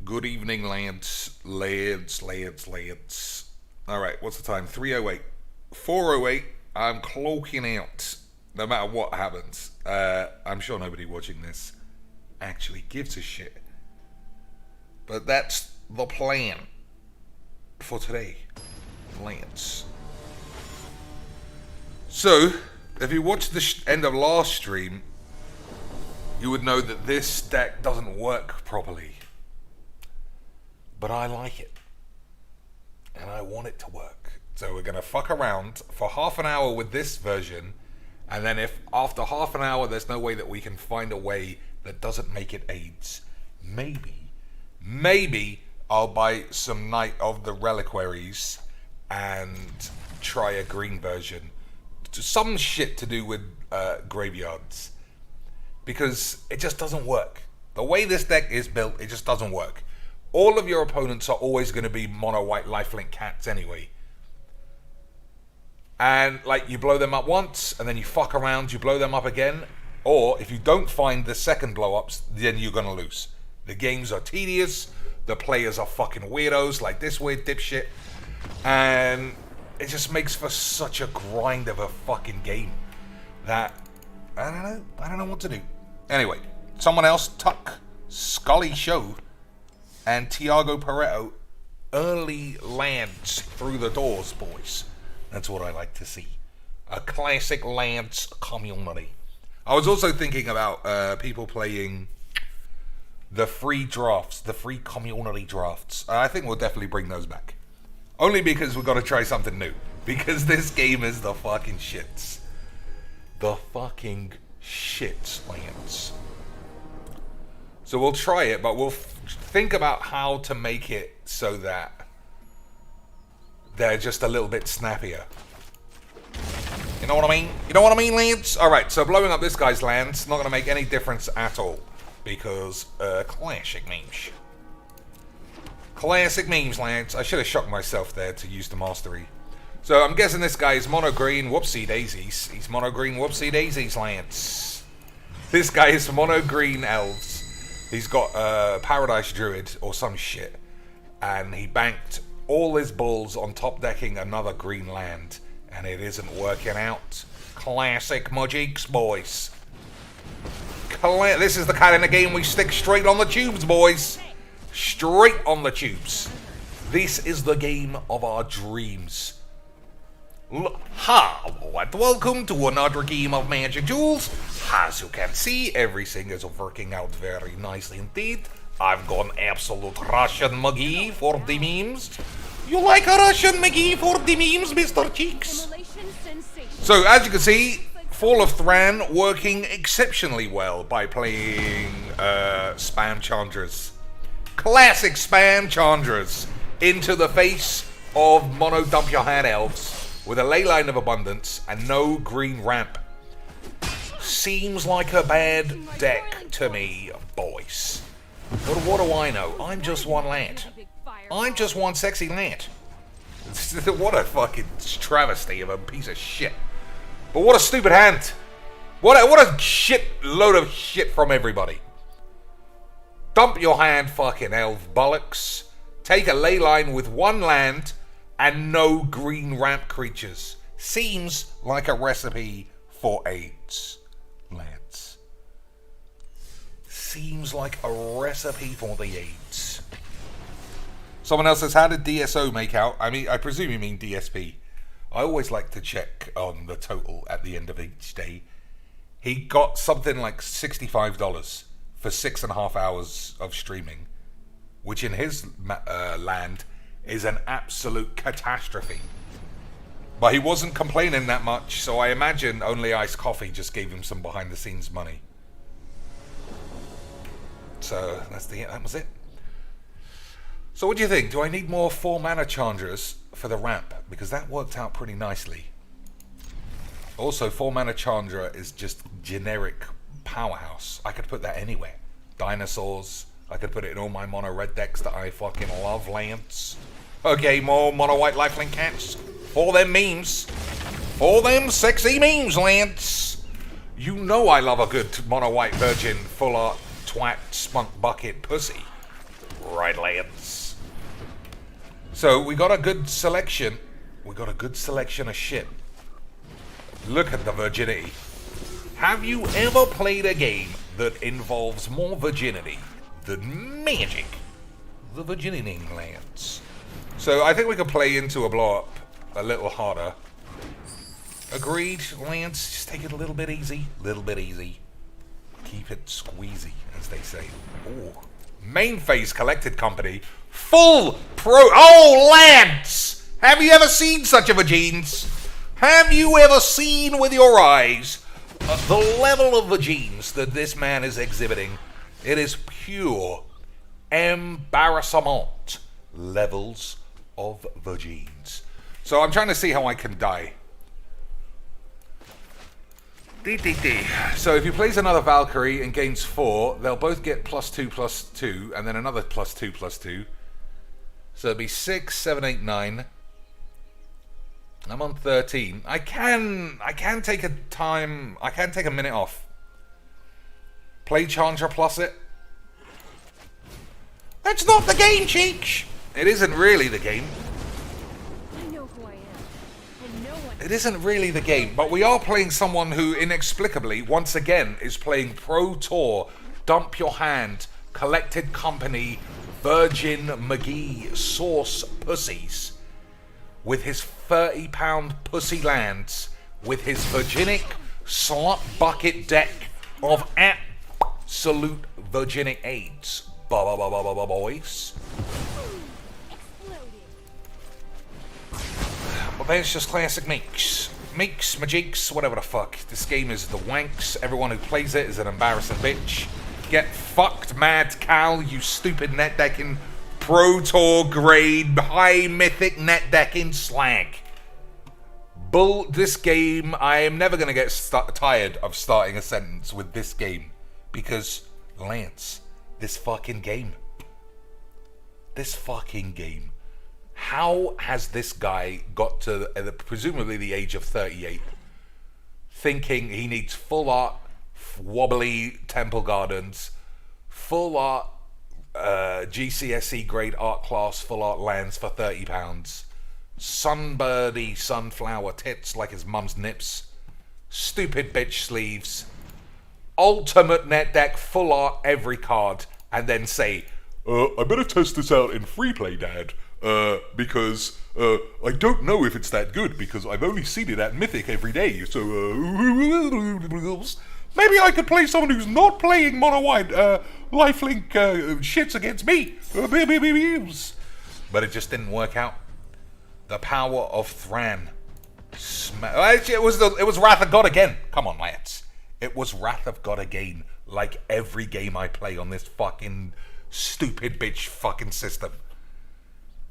Good evening, lads. Lads. Alright, what's the time? 3:08. 4:08, I'm cloaking out. No matter what happens. I'm sure nobody watching this actually gives a shit. But that's the plan for today, Lance. So, if you watched the end of last stream, you would know that this deck doesn't work properly. But I like it. And I want it to work. So we're going to fuck around for half an hour with this version. And then if after half an hour there's no way that we can find a way that doesn't make it AIDS, maybe I'll buy some Night of the Reliquaries and try a green version. Some shit to do with graveyards. Because it just doesn't work. The way this deck is built, it just doesn't work. All of your opponents are always going to be mono white lifelink cats anyway. And like you blow them up once and then you fuck around, you blow them up again. Or if you don't find the second blow ups, then you're going to lose. The games are tedious. The players are fucking weirdos like this weird dipshit. And it just makes for such a grind of a fucking game that I don't know what to do. Anyway, someone else, Tuck, Scully Show, and Tiago Pareto early lands through the doors, boys. That's what I like to see. A classic Lance community. I was also thinking about people playing the free drafts, the free community drafts. I think we'll definitely bring those back. Only because we've got to try something new. Because this game is the fucking shits. The fucking shits, Lance. So we'll try it, but we'll think about how to make it so that they're just a little bit snappier. You know what I mean? You know what I mean, Lance? Alright, so blowing up this guy's land's not going to make any difference at all. Because, classic memes. Classic memes, Lance. I should have shocked myself there to use the mastery. So I'm guessing this guy is mono green whoopsie daisies. He's mono green whoopsie daisies, Lance. This guy is mono green elves. He's got Paradise Druid or some shit. And he banked all his bulls on top decking another green land. And it isn't working out. Classic Mojiks, boys. This is the kind of game we stick straight on the tubes, boys. Straight on the tubes. This is the game of our dreams. Hello and welcome to another game of Magic Duels. As you can see, everything is working out very nicely indeed. I've gone absolute Russian McGee for the memes. You like a Russian McGee for the memes, Mr. Cheeks? So, as you can see, Fall of Thran working exceptionally well by playing Spam Chandras. Classic Spam Chandras into the face of Mono Dump Your Hand Elves with a Leyline of Abundance and no green ramp. Seems like a bad deck to me, boys. But what do I know? I'm just one land. I'm just one sexy land. What a fucking travesty of a piece of shit. But what a stupid hand. What a shit load of shit from everybody. Dump your hand, fucking elf bollocks. Take a Leyline with one land and no green ramp creatures. Seems like a recipe for AIDS, lads. Seems like a recipe for the AIDS. Someone else says, how did DSO make out? I mean, I presume you mean DSP. I always like to check on the total at the end of each day. He got something like $65 for 6.5 hours of streaming, which in his land is an absolute catastrophe. But he wasn't complaining that much, so I imagine Only Iced Coffee just gave him some behind the scenes money. So that was it. So what do you think? Do I need more 4-mana Chandras for the ramp? Because that worked out pretty nicely. Also, 4-mana Chandra is just generic powerhouse. I could put that anywhere. Dinosaurs. I could put it in all my mono red decks that I fucking love, Lance. Okay, more mono white lifelink cats. For them memes. For them sexy memes, Lance. You know I love a good mono white virgin full art twat spunk bucket pussy. right, lads. So we got a good selection. We got a good selection of shit. Look at the virginity. Have you ever played a game that involves more virginity than magic? The virginity lands. So I think we could play into a blow up a little harder. Agreed, Lance. Just take it a little bit easy. Little bit easy. Keep it squeezy, as they say. Ooh. Main phase collected company. Full pro. Oh, Lance! Have you ever seen such of a jeans? Have you ever seen with your eyes the level of vagines that this man is exhibiting? It is pure embarrassment levels of vagines. So I'm trying to see how I can die. So if he plays another Valkyrie and gains 4, they'll both get +2/+2, and then another +2/+2. So it'll be 6, 7, 8, 9. I'm on 13. I can take a time. I can take a minute off. Play Chandra plus it. That's not the game, Cheech. It isn't really the game. I know who I am. And no one. It isn't really the game, but we are playing someone who inexplicably, once again, is playing Pro Tour, Dump Your Hand, Collected Company, Virgin McGee, Sauce Pussies. With his £30 pussy lands, with his virginic slut bucket deck of absolute virginic AIDS. Boys. But that's just classic Meeks. Meeks, Majeeks, whatever the fuck. This game is the wanks. Everyone who plays it is an embarrassing bitch. Get fucked, Mad Cal, you stupid net decking. Pro Tour grade, high mythic net decking slag. This game, I am never going to get tired of starting a sentence with this game. Because, Lance, this fucking game. How has this guy got to presumably the age of 38, thinking he needs full art, wobbly temple gardens, full art, GCSE grade art class full art lands for £30, sunbirdy sunflower tits like his mum's nips, stupid bitch sleeves, ultimate net deck full art every card, and then say, I better test this out in free play, Dad, because I don't know if it's that good because I've only seen it at Mythic every day, so maybe I could play someone who's not playing mono white lifelink shits against me. But it just didn't work out. The power of Thran. It was Wrath of God again. Come on, lads. It was Wrath of God again. Like every game I play on this fucking stupid bitch fucking system.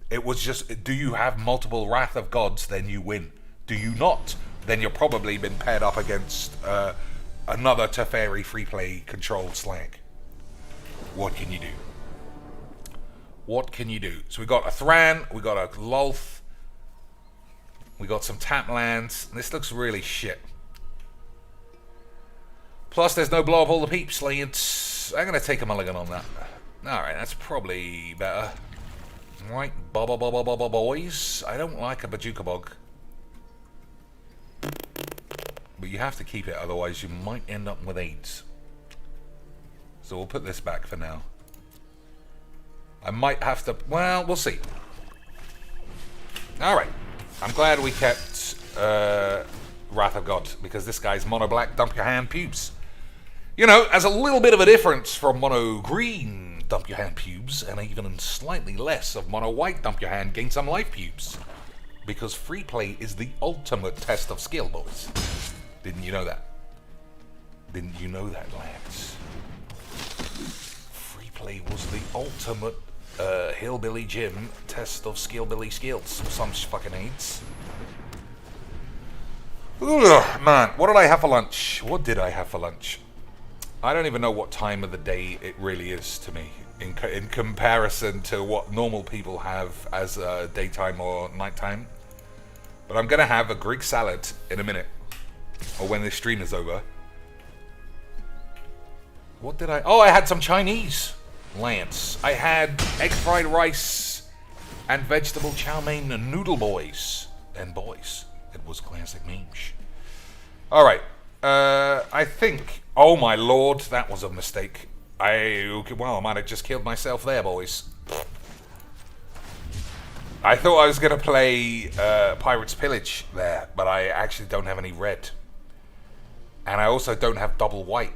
It was just, do you have multiple Wrath of Gods, then you win. Do you not? Then you're probably been paired up against another Teferi free play controlled slag. What can you do? What can you do? So we got a Thran, we got a Lolth, we got some tap lands. This looks really shit. Plus, there's no blow up all the peeps, lads. I'm going to take a mulligan on that. Alright, that's probably better. Right, boys. I don't like a Bajuka Bog. But you have to keep it, otherwise you might end up with AIDS. So we'll put this back for now. I might have to... Well, we'll see. Alright. I'm glad we kept Wrath of God, because this guy's mono black, dump your hand pubes. You know, as a little bit of a difference from mono green, dump your hand pubes, and even slightly less of mono white, dump your hand, gain some life pubes. Because free play is the ultimate test of skill, boys. Didn't you know that? Didn't you know that, lads? Free play was the ultimate hillbilly Jim test of skillbilly skills. Some fucking AIDS. Ugh, man, what did I have for lunch? What did I have for lunch? I don't even know what time of the day it really is to me in comparison to what normal people have as daytime or nighttime. But I'm going to have a Greek salad in a minute, or when this stream is over. What did I... Oh, I had some Chinese. Lance. I had egg fried rice and vegetable chow mein and noodle boys. And boys, it was classic memes. Alright, I think... Oh my lord, that was a mistake. I might have just killed myself there, boys. I thought I was going to play Pirate's Pillage there, but I actually don't have any red. And I also don't have double white.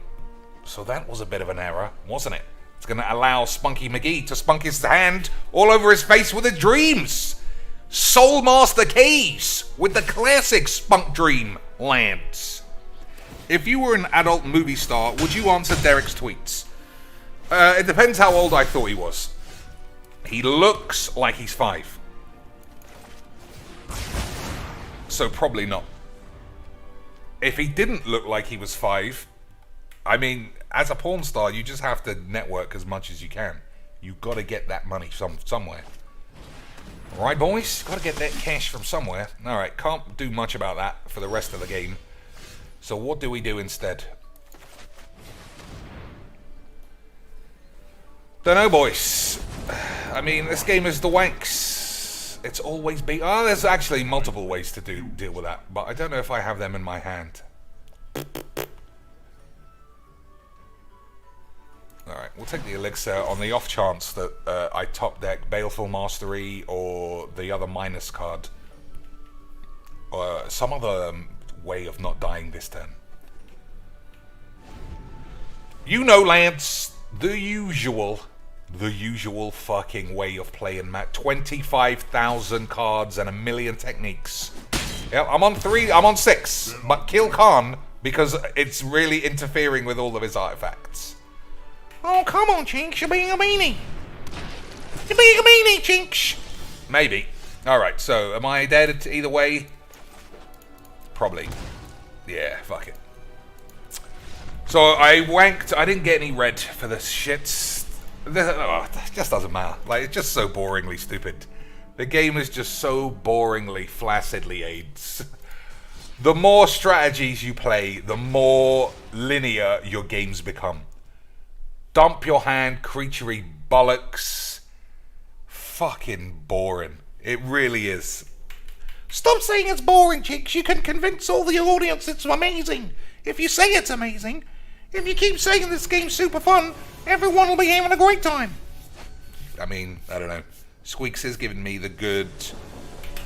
So that was a bit of an error, wasn't it? It's going to allow Spunky McGee to spunk his hand all over his face with the dreams. Soul Master Caves with the classic Spunk Dream lands. If you were an adult movie star, would you answer Derek's tweets? It depends how old I thought he was. He looks like he's 5. So probably not. If he didn't look like he was 5, I mean, as a porn star, you just have to network as much as you can. You got to get that money somewhere. All right, boys, got to get that cash from somewhere. All right, can't do much about that for the rest of the game. So what do we do instead? Don't know, boys. I mean, this game is the wanks. It's always been... Oh, there's actually multiple ways to deal with that, but I don't know if I have them in my hand. Alright, we'll take the elixir on the off chance that I top deck Baleful Mastery or the other minus card. Or some other way of not dying this turn. You know, Lance, the usual fucking way of playing, Matt. 25,000 cards and a million techniques. Yep, I'm on 3, I'm on 6, but kill Khan because it's really interfering with all of his artifacts. Oh, come on, Chinks, you're being a meanie. You're being a meanie, Chinks. Maybe. Alright, so am I dead either way? Probably. Yeah, fuck it. So I wanked, I didn't get any red for this shit. It just doesn't matter. Like, it's just so boringly stupid. The game is just so boringly, flaccidly AIDS. The more strategies you play, the more linear your games become. Dump your hand, creaturey bollocks. Fucking boring. It really is. Stop saying it's boring, chicks. You can convince all the audience it's amazing. If you say it's amazing, if you keep saying this game's super fun, everyone will be having a great time. I mean, I don't know. Squeaks is giving me the good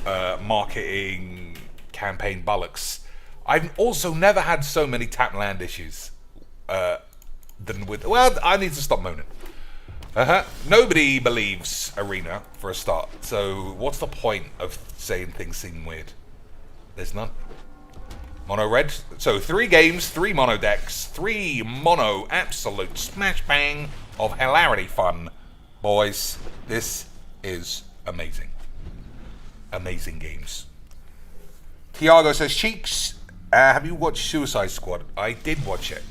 marketing campaign bollocks. I've also never had so many tap land issues. Well, I need to stop moaning. Nobody believes Arena for a start. So what's the point of saying things seem weird? There's none. Mono red. So 3 games, 3 mono decks, 3 mono absolute smash bang of hilarity fun. Boys, this is amazing. Amazing games. Tiago says, Cheeks, have you watched Suicide Squad? I did watch it.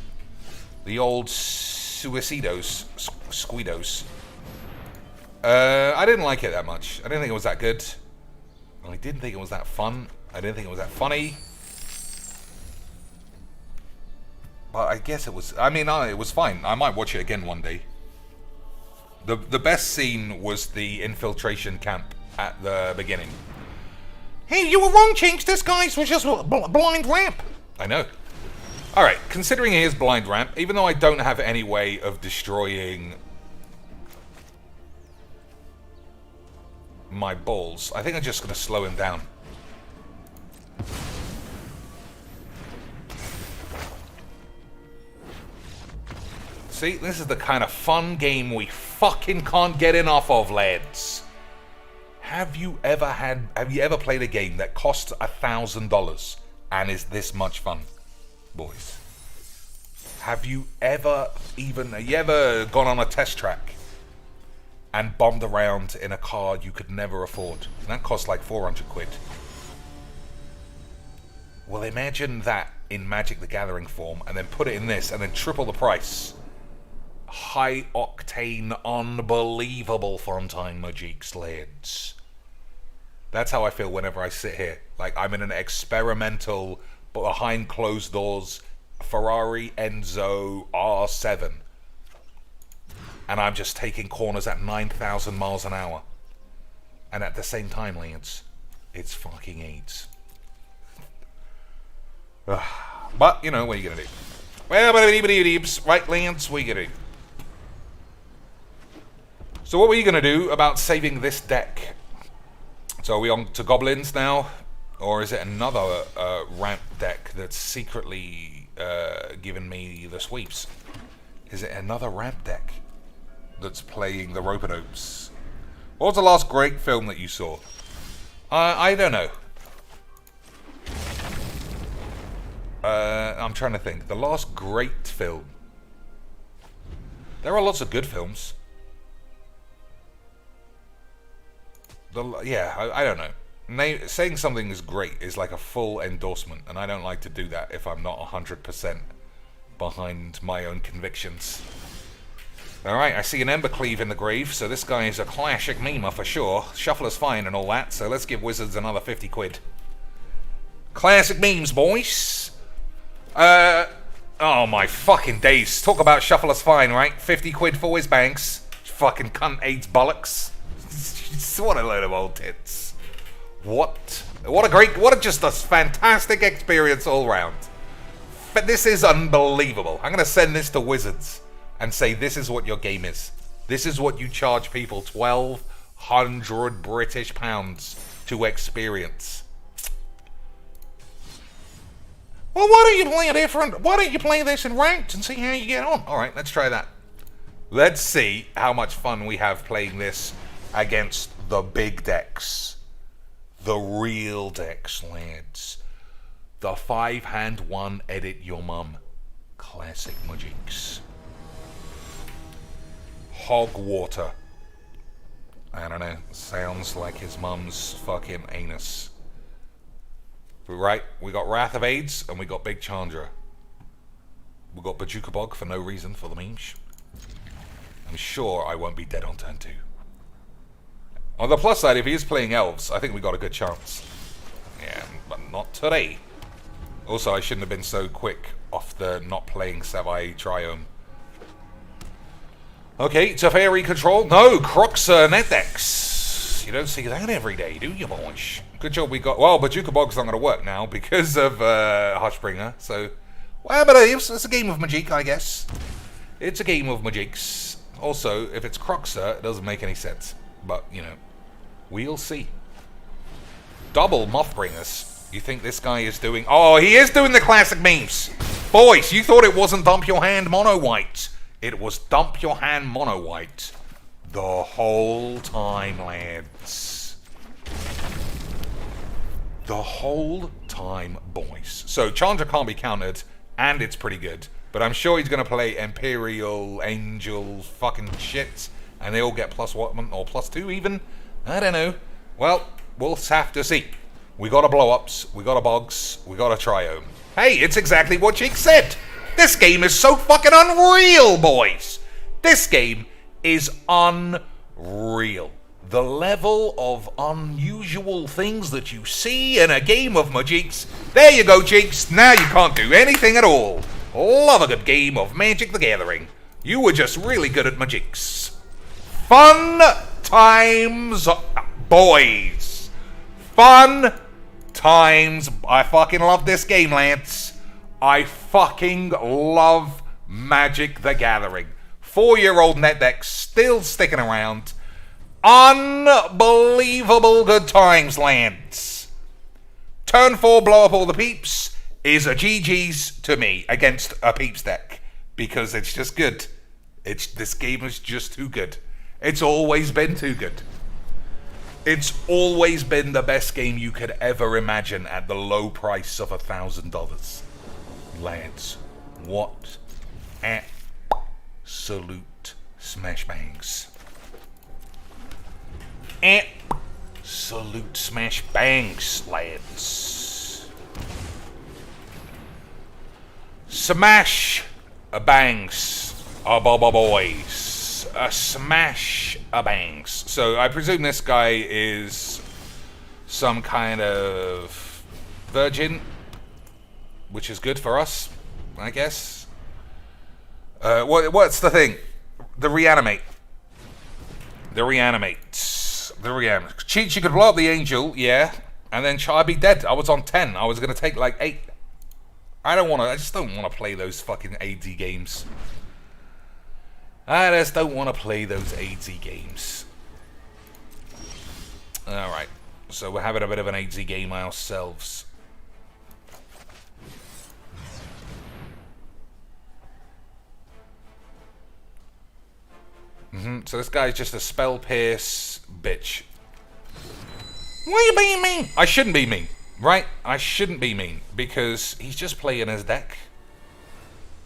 The old Suicidos, Squeedos. I didn't like it that much. I didn't think it was that good. I didn't think it was that fun. I didn't think it was that funny. But I guess it was... I mean, it was fine. I might watch it again one day. The best scene was the infiltration camp at the beginning. Hey, you were wrong, Chinks. This guy's was just a blind ramp. I know. Alright, considering he is blind ramp, even though I don't have any way of destroying my balls, I think I'm just going to slow him down. See, this is the kind of fun game we fucking can't get enough of, lads. Have you ever played a game that costs $1,000 and is this much fun? Boys, have you ever gone on a test track and bombed around in a car you could never afford? And that cost like 400 quid. Well, imagine that in Magic the Gathering form and then put it in this and then triple the price. High octane, unbelievable fun time, Magic lads. That's how I feel whenever I sit here. Like I'm in an experimental, but behind closed doors, Ferrari Enzo R7. and I'm just taking corners at 9,000 miles an hour. And at the same time, Lance, it's fucking AIDS. But, you know, what are you going to do? Well, right, Lance, what are you going to do? So what were you going to do about saving this deck? So are we on to goblins now? Or is it another ramp deck that's secretly giving me the sweeps? Is it another ramp deck that's playing the rope-a-dopes? What was the last great film that you saw? I don't know. I'm trying to think. The last great film. There are lots of good films. I don't know. Saying something is great is like a full endorsement, and I don't like to do that if I'm not 100% behind my own convictions. Alright, I see an Embercleave in the grave, so this guy is a classic memer for sure. Shuffler's fine and all that, so let's give Wizards another 50 quid. Classic memes, boys. Oh my fucking days. Talk about Shuffler's fine, right? 50 quid for his banks. Fucking cunt AIDS bollocks. What a load of old tits. What just a fantastic experience all round. But this is unbelievable. I'm going to send this to Wizards and say this is what your game is. This is what you charge people 1,200 British pounds to experience. Well, why don't you play a different... Why don't you play this in ranked and see how you get on? Alright, let's try that. Let's see how much fun we have playing this against the big decks. The real decks, lads. The 5-hand one edit your mum. Classic Magics. Hog water. I don't know. Sounds like his mum's fucking anus. Right, we got Wrath of AIDS and we got Big Chandra. We got Bajuka Bog for no reason for the memes. I'm sure I won't be dead on turn 2. On the plus side, if he is playing elves, I think we got a good chance. Yeah, but not today. Also, I shouldn't have been so quick off the not playing Savai Triome. Okay, Teferi control. No, Croxer Netdex. You don't see that every day, do you, boys? Good job we got... Well, Bajuka Bog's not going to work now because of Hushbringer. So, well, but it's a game of Magic, I guess. It's a game of Magics. Also, if it's Croxer, it doesn't make any sense. But, you know, we'll see. Double Mothbringers. You think this guy is doing... Oh, he is doing the classic memes. Boys, you thought it wasn't Dump Your Hand Mono White. It was Dump Your Hand Mono White. The whole time, lads. The whole time, boys. So, Chandra can't be countered, and it's pretty good. But I'm sure he's going to play Imperial, Angel, fucking shit. And they all get +1 or +2 even. I don't know. Well, we'll have to see. We got a blow-ups, we got a bogs, we got a triome. Hey, it's exactly what Jake said. This game is so fucking unreal, boys. This game is unreal. The level of unusual things that you see in a game of Magics. There you go, Jakes. Now you can't do anything at all. Love a good game of Magic the Gathering. You were just really good at Magics. Fun times, boys. Fun times. I fucking love this game, Lance. I fucking love Magic the Gathering. 4-year-old NetDeck still sticking around. Unbelievable good times, Lance. Turn 4, blow up all the peeps is a GG's to me against a peeps deck. Because it's just good. This game is just too good. It's always been too good. It's always been the best game you could ever imagine at the low price of $1,000. Lads, what absolute smash bangs. Absolute smash bangs, lads. Smash bangs, boys. A smash bangs. So I presume this guy is some kind of virgin, which is good for us, I guess. What's the thing? The reanimate. Cheats, you could blow up the angel, yeah, and then I'd be dead. I was on 10. I was going to take like 8. I just don't want to play those fucking AD games. I just don't want to play those AD games. Alright, so we're having a bit of an AD game ourselves. So this guy's just a spell pierce bitch. Why are you being mean? I shouldn't be mean, right? I shouldn't be mean because he's just playing his deck.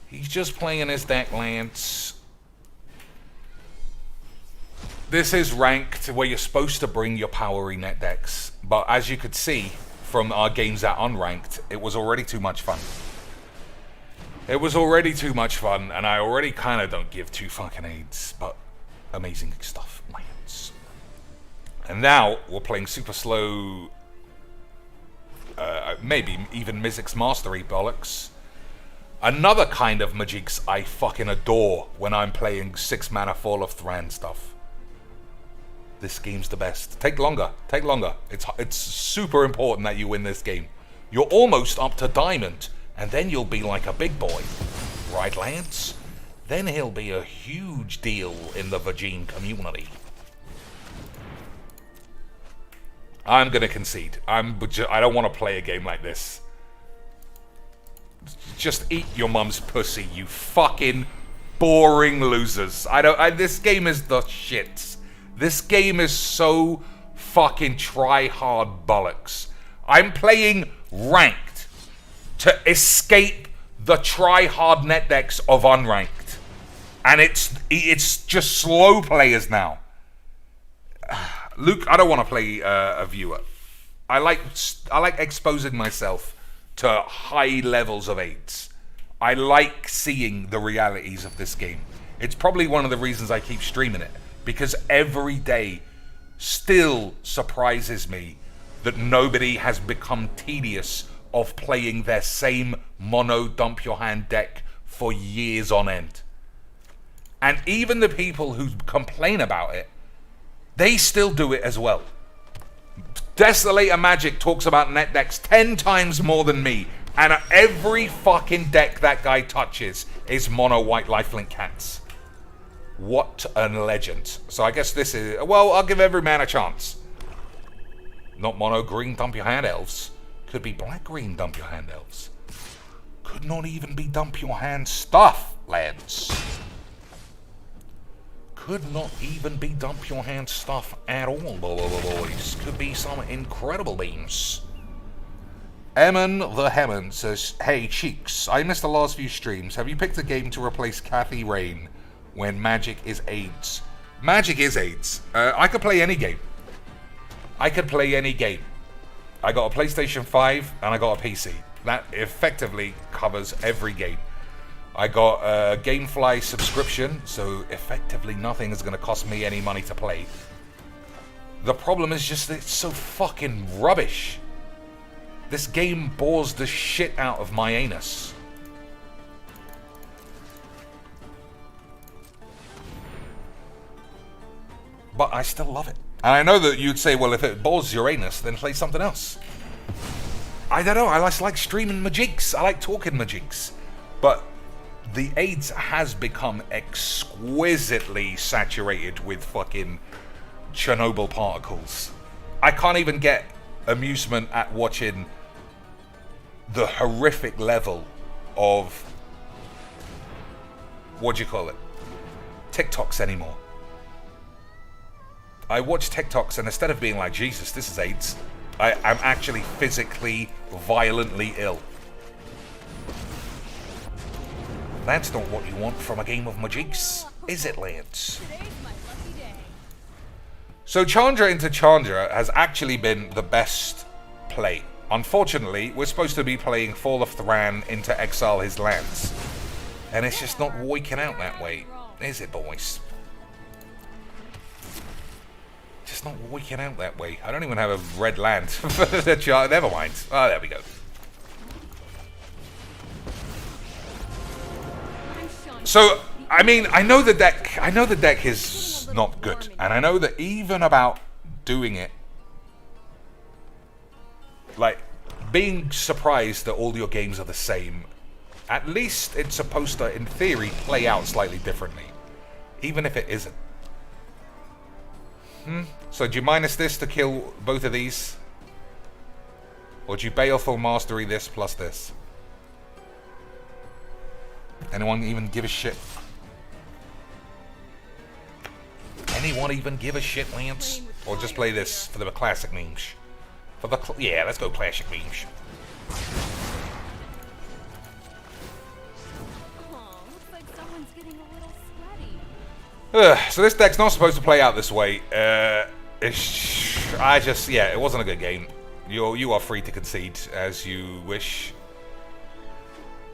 He's just playing his deck, Lance. This is ranked where you're supposed to bring your powery net decks, but as you could see from our games at unranked, it was already too much fun. It was already too much fun, and I already kind of don't give two fucking aids, but amazing stuff, Lance. And now we're playing super slow, maybe even Mizzix Mastery bollocks. Another kind of Magics I fucking adore when I'm playing 6 mana Fall of Thran stuff. This game's the best. Take longer. It's super important that you win this game. You're almost up to diamond, and then you'll be like a big boy. Right, Lance? Then he'll be a huge deal in the Vagine community. I'm gonna concede. I don't want to play a game like this. Just eat your mum's pussy, you fucking boring losers. This game is the shit. This game is so fucking try-hard bollocks. I'm playing ranked to escape the try-hard net decks of unranked. And it's just slow players now. Luke, I don't want to play a viewer. I like exposing myself to high levels of aids. I like seeing the realities of this game. It's probably one of the reasons I keep streaming it, because every day still surprises me that nobody has become tedious of playing their same mono dump your hand deck for years on end. And even the people who complain about it, they still do it as well. Desolator Magic talks about net decks 10 times more than me, and every fucking deck that guy touches is mono white lifelink cats. What a legend. So I guess this is, well, I'll give every man a chance. Not mono green dump your hand elves. Could be black green dump your hand elves. Could not even be dump your hand stuff, lads. Could not even be dump your hand stuff at all, boys. Could be some incredible beams. Emin the Hemmon says, hey Cheeks, I missed the last few streams. Have you picked a game to replace Kathy Rain when Magic is AIDS? Magic is AIDS. I could play any game. I got a PlayStation 5 and I got a PC. That effectively covers every game. I got a Gamefly subscription, so effectively nothing is going to cost me any money to play. The problem is just that it's so fucking rubbish. This game bores the shit out of my anus. But I still love it. And I know that you'd say, well, if it bores your anus, then play something else. I don't know, I just like streaming Magics. I like talking Magics. But the AIDS has become exquisitely saturated with fucking Chernobyl particles. I can't even get amusement at watching the horrific level of, what do you call it, TikToks anymore. I watch TikToks and instead of being like, Jesus, this is AIDS, I'm actually physically, violently ill. That's not what you want from a game of Magics, is it, Lance? So Chandra into Chandra has actually been the best play. Unfortunately, we're supposed to be playing Fall of Thran into Exile His Lands. And it's just not working out that way, is it, boys? Just not working out that way. I don't even have a red land. Never mind. Oh, there we go. So, I mean, I know the deck is not good, and I know that even about doing it, like being surprised that all your games are the same, at least it's supposed to, in theory, play out slightly differently, even if it isn't. So do you minus this to kill both of these? Or do you Baleful Mastery this plus this? Anyone even give a shit? Anyone even give a shit, Lance? Or just play this for the classic memes? For the yeah, let's go classic memes. Aw, looks like someone's getting a little sweaty. So this deck's not supposed to play out this way. It wasn't a good game. You are free to concede as you wish.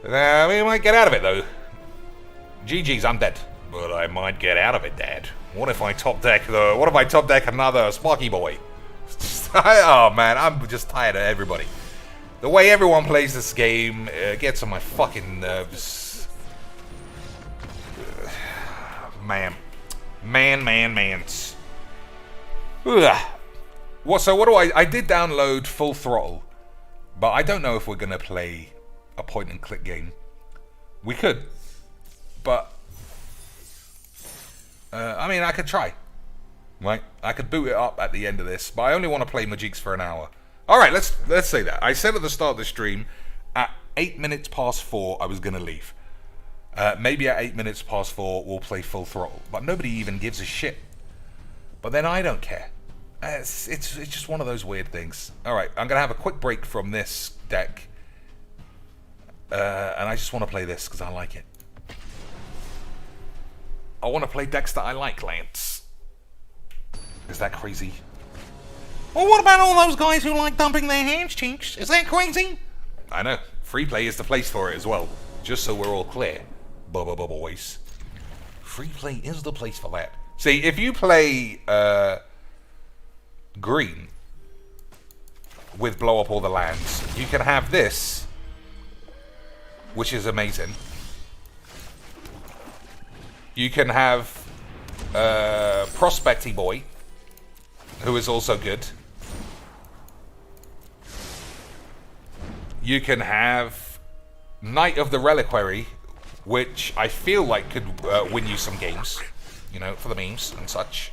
We might get out of it though. GG's, I'm dead, but I might get out of it, Dad. What if I top deck another Sparky Boy? Oh man, I'm just tired of everybody. The way everyone plays this game gets on my fucking nerves. Man. Ugh. So what do I did download Full Throttle, but I don't know if we're gonna play a point and click game. We could, but I mean, I could try. Right, I could boot it up at the end of this, but I only want to play Majix for an hour. All right, let's say that. I said at the start of the stream, at 8 minutes past 4, I was gonna leave. Maybe at 8 minutes past 4, we'll play Full Throttle, but nobody even gives a shit. But then I don't care. It's just one of those weird things. All right, I'm gonna have a quick break from this deck, and I just want to play this because I like it. I want to play decks that I like, Lance. Is that crazy? Well, what about all those guys who like dumping their hands, Chinks? Is that crazy? I know. Free play is the place for it as well. Just so we're all clear. Boys. Free play is the place for that. See, if you play green with blow up all the lands, you can have this, which is amazing. You can have Prospecty Boy, who is also good. You can have Knight of the Reliquary, which I feel like could win you some games, you know, for the memes and such.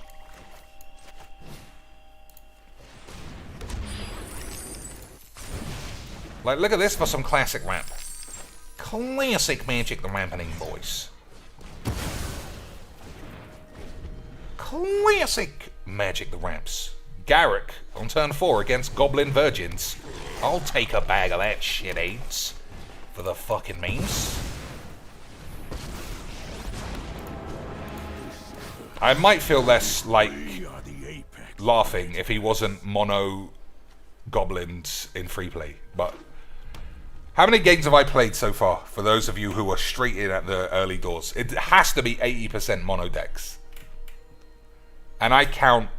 Like, look at this for some classic ramp. Classic Magic the Ramping boys. Classic Magic the Ramps. Garrick on turn 4 against Goblin Virgins. I'll take a bag of that shit, AIDS. For the fucking memes. I might feel less like laughing if he wasn't mono goblins in free play, but how many games have I played so far? For those of you who are straight in at the early doors, it has to be 80% mono decks. And I count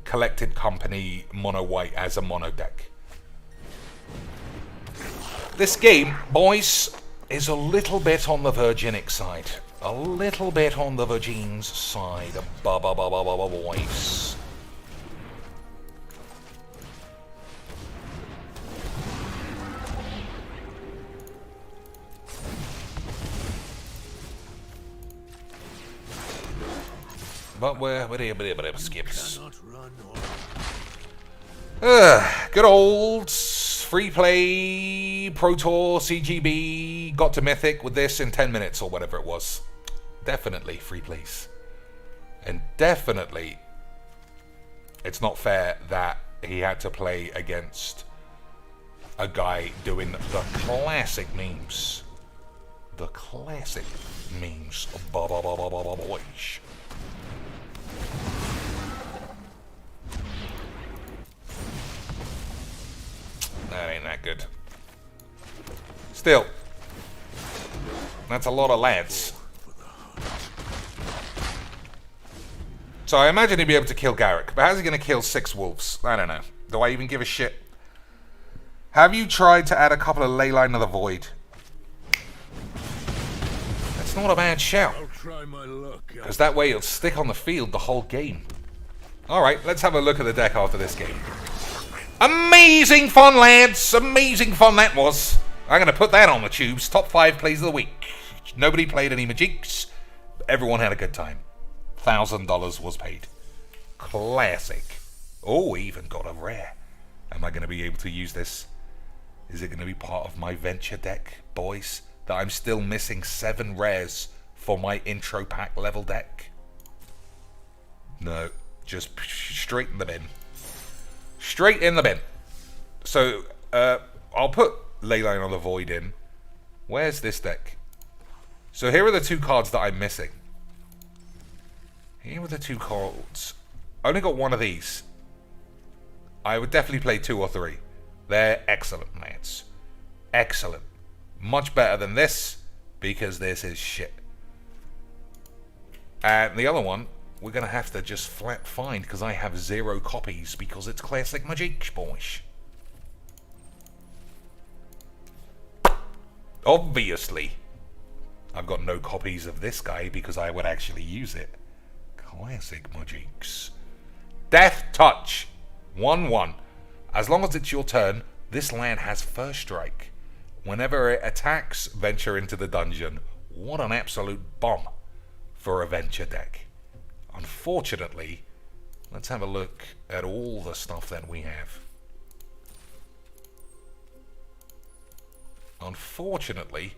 Collected Company Mono White as a mono deck. This game, boys, is a little bit on the virginic side. A little bit on the virgin's side. Boys. But we're skips. Good old free play Pro Tour CGB got to Mythic with this in 10 minutes or whatever it was. Definitely free plays. And definitely it's not fair that he had to play against a guy doing the classic memes. The classic memes of boys. That ain't that good. Still, that's a lot of lads. So I imagine he'd be able to kill Garrick, but how's he going to kill 6 wolves? I don't know. Do I even give a shit? Have you tried to add a couple of Leyline of the Void? That's not a bad shout. try my luck. Because that way it'll stick on the field the whole game. Alright, let's have a look at the deck after this game. Amazing fun, lads! Amazing fun that was. I'm going to put that on the tubes. Top 5 plays of the week. Nobody played any Magiques. Everyone had a good time. $1,000 was paid. Classic. Oh, we even got a rare. Am I going to be able to use this? Is it going to be part of my venture deck, boys? That I'm still missing 7 rares for my intro pack level deck? No. Just straight in the bin. Straight in the bin. So, I'll put Leyline on the Void in. Where's this deck? So here are the 2 cards that I'm missing. Here are the 2 cards. I only got 1 of these. I would definitely play 2 or 3. They're excellent, mates. Excellent. Much better than this, because this is shit. And the other one, we're going to have to just flat find, because I have 0 copies, because it's classic Magic, boys. Obviously. I've got no copies of this guy, because I would actually use it. Classic Magics. Death Touch. 1/1. As long as it's your turn, this land has first strike. Whenever it attacks, venture into the dungeon. What an absolute bomb for a venture deck. Unfortunately, let's have a look at all the stuff that we have. Unfortunately,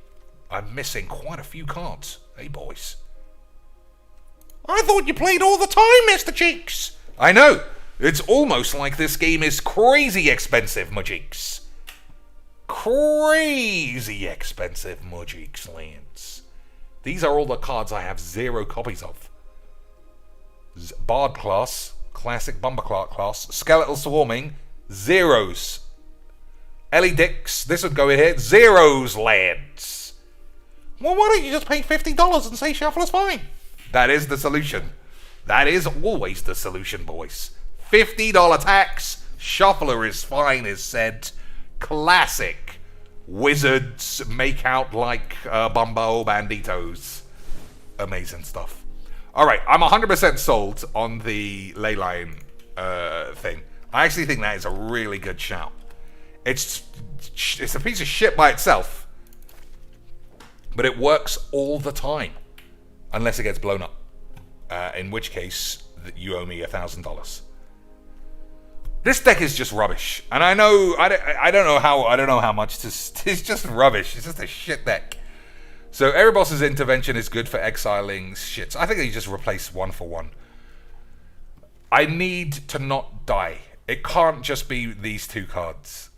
I'm missing quite a few cards. Hey, boys. I thought you played all the time, Mr. Cheeks. I know. It's almost like this game is crazy expensive, Magics. Crazy expensive Magics, lands. These are all the cards I have 0 copies of. Bard class, classic Bumperclark class, Skeletal Swarming, 0s. Ellie Dix, this would go in here, 0s, lads. Well, why don't you just pay $50 and say Shuffle is fine? That is the solution. That is always the solution, boys. $50 tax, Shuffler is fine is said. Classic. Wizards make out like Bumbo Banditos. Amazing stuff. Alright, I'm 100% sold on the Leyline thing. I actually think that is a really good shout. It's a piece of shit by itself, but it works all the time. Unless it gets blown up. In which case, you owe me $1,000. This deck is just rubbish, and I know I don't know how much it's just rubbish. It's just a shit deck. So Erebos's Intervention is good for exiling shits. I think you just replace 1 for 1. I need to not die. It can't just be these 2 cards.